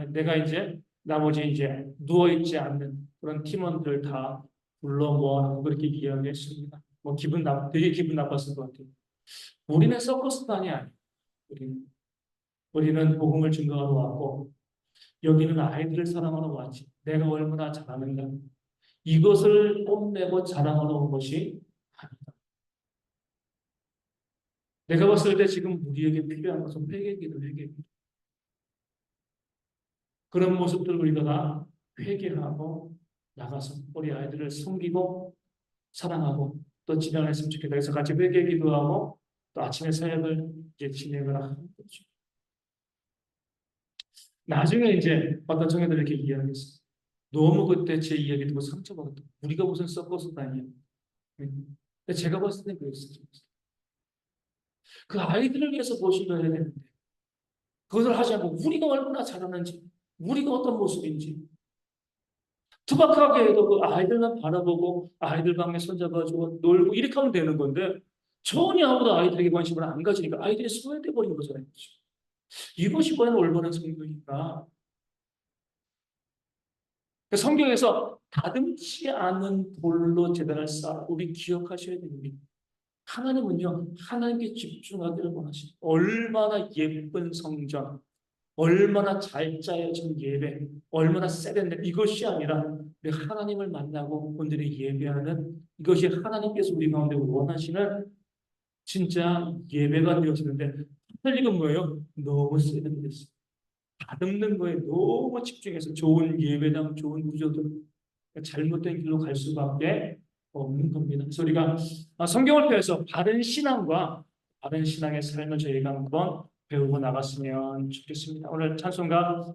내가 이제 나머지 이제 누워있지 않는 그런 팀원들 다 불러 모아놓고 그렇게 이야기했습니다. 뭐 되게 기분 나빴을 것 같아요. 우리는 서커스단이 아니에요. 우리는 복음을 증거하러 왔고 여기는 아이들을 사랑하러 왔지. 내가 얼마나 잘하는가. 이것을 뽐내고 자랑하러 온 것이 아니다. 내가 봤을 때 지금 우리에게 필요한 것은 회개기도 회개기도. 그런 모습들 우리가 다 회개하고 나가서 우리 아이들을 섬기고 사랑하고 또 진행했으면 좋겠다. 그래서 같이 회개 기도하고 또 아침에 사역을 이제 진행을 하는 거죠. 나중에 이제 어떤 청년들이 이렇게 이야기했어요. 너무 그때 제 이야기 듣고 상처받았다. 우리가 무슨 썩어서 다니냐. 제가 봤을 때 그랬어요. 그 아이들을 위해서 보시려 해야 되는데 그것을 하지 않고 우리가 얼마나 잘하는지 우리가 어떤 모습인지 투박하게 해도 그 아이들만 바라보고 아이들 방에 손잡아주고 놀고 이렇게 하면 되는 건데 전혀 아무도 아이들에게 관심을 안 가지니까 아이들이 소외돼 버린 거잖아요. 이것이 과연 올바른 성경인가? 성경에서 다듬지 않은 돌로 제단을 쌓아 우리 기억하셔야 됩니다. 하나님은요, 하나님께 집중하기를 원하시고 얼마나 예쁜 성전, 얼마나 잘 짜여진 예배, 얼마나 세련된 이것이 아니라 우리 하나님을 만나고 오늘의 예배하는 이것이 하나님께서 우리 가운데 원하시는 진짜 예배가 되었는데 틀리는 뭐예요? 너무 세련됐어요. 다듬는 거에 너무 집중해서 좋은 예배당, 좋은 구조들 잘못된 길로 갈 수밖에 없는 겁니다. 그래서 우리가 성경을 통해서 바른 신앙과 바른 신앙의 삶을 저희가 한번 배우고 나갔으면 좋겠습니다. 오늘 찬송가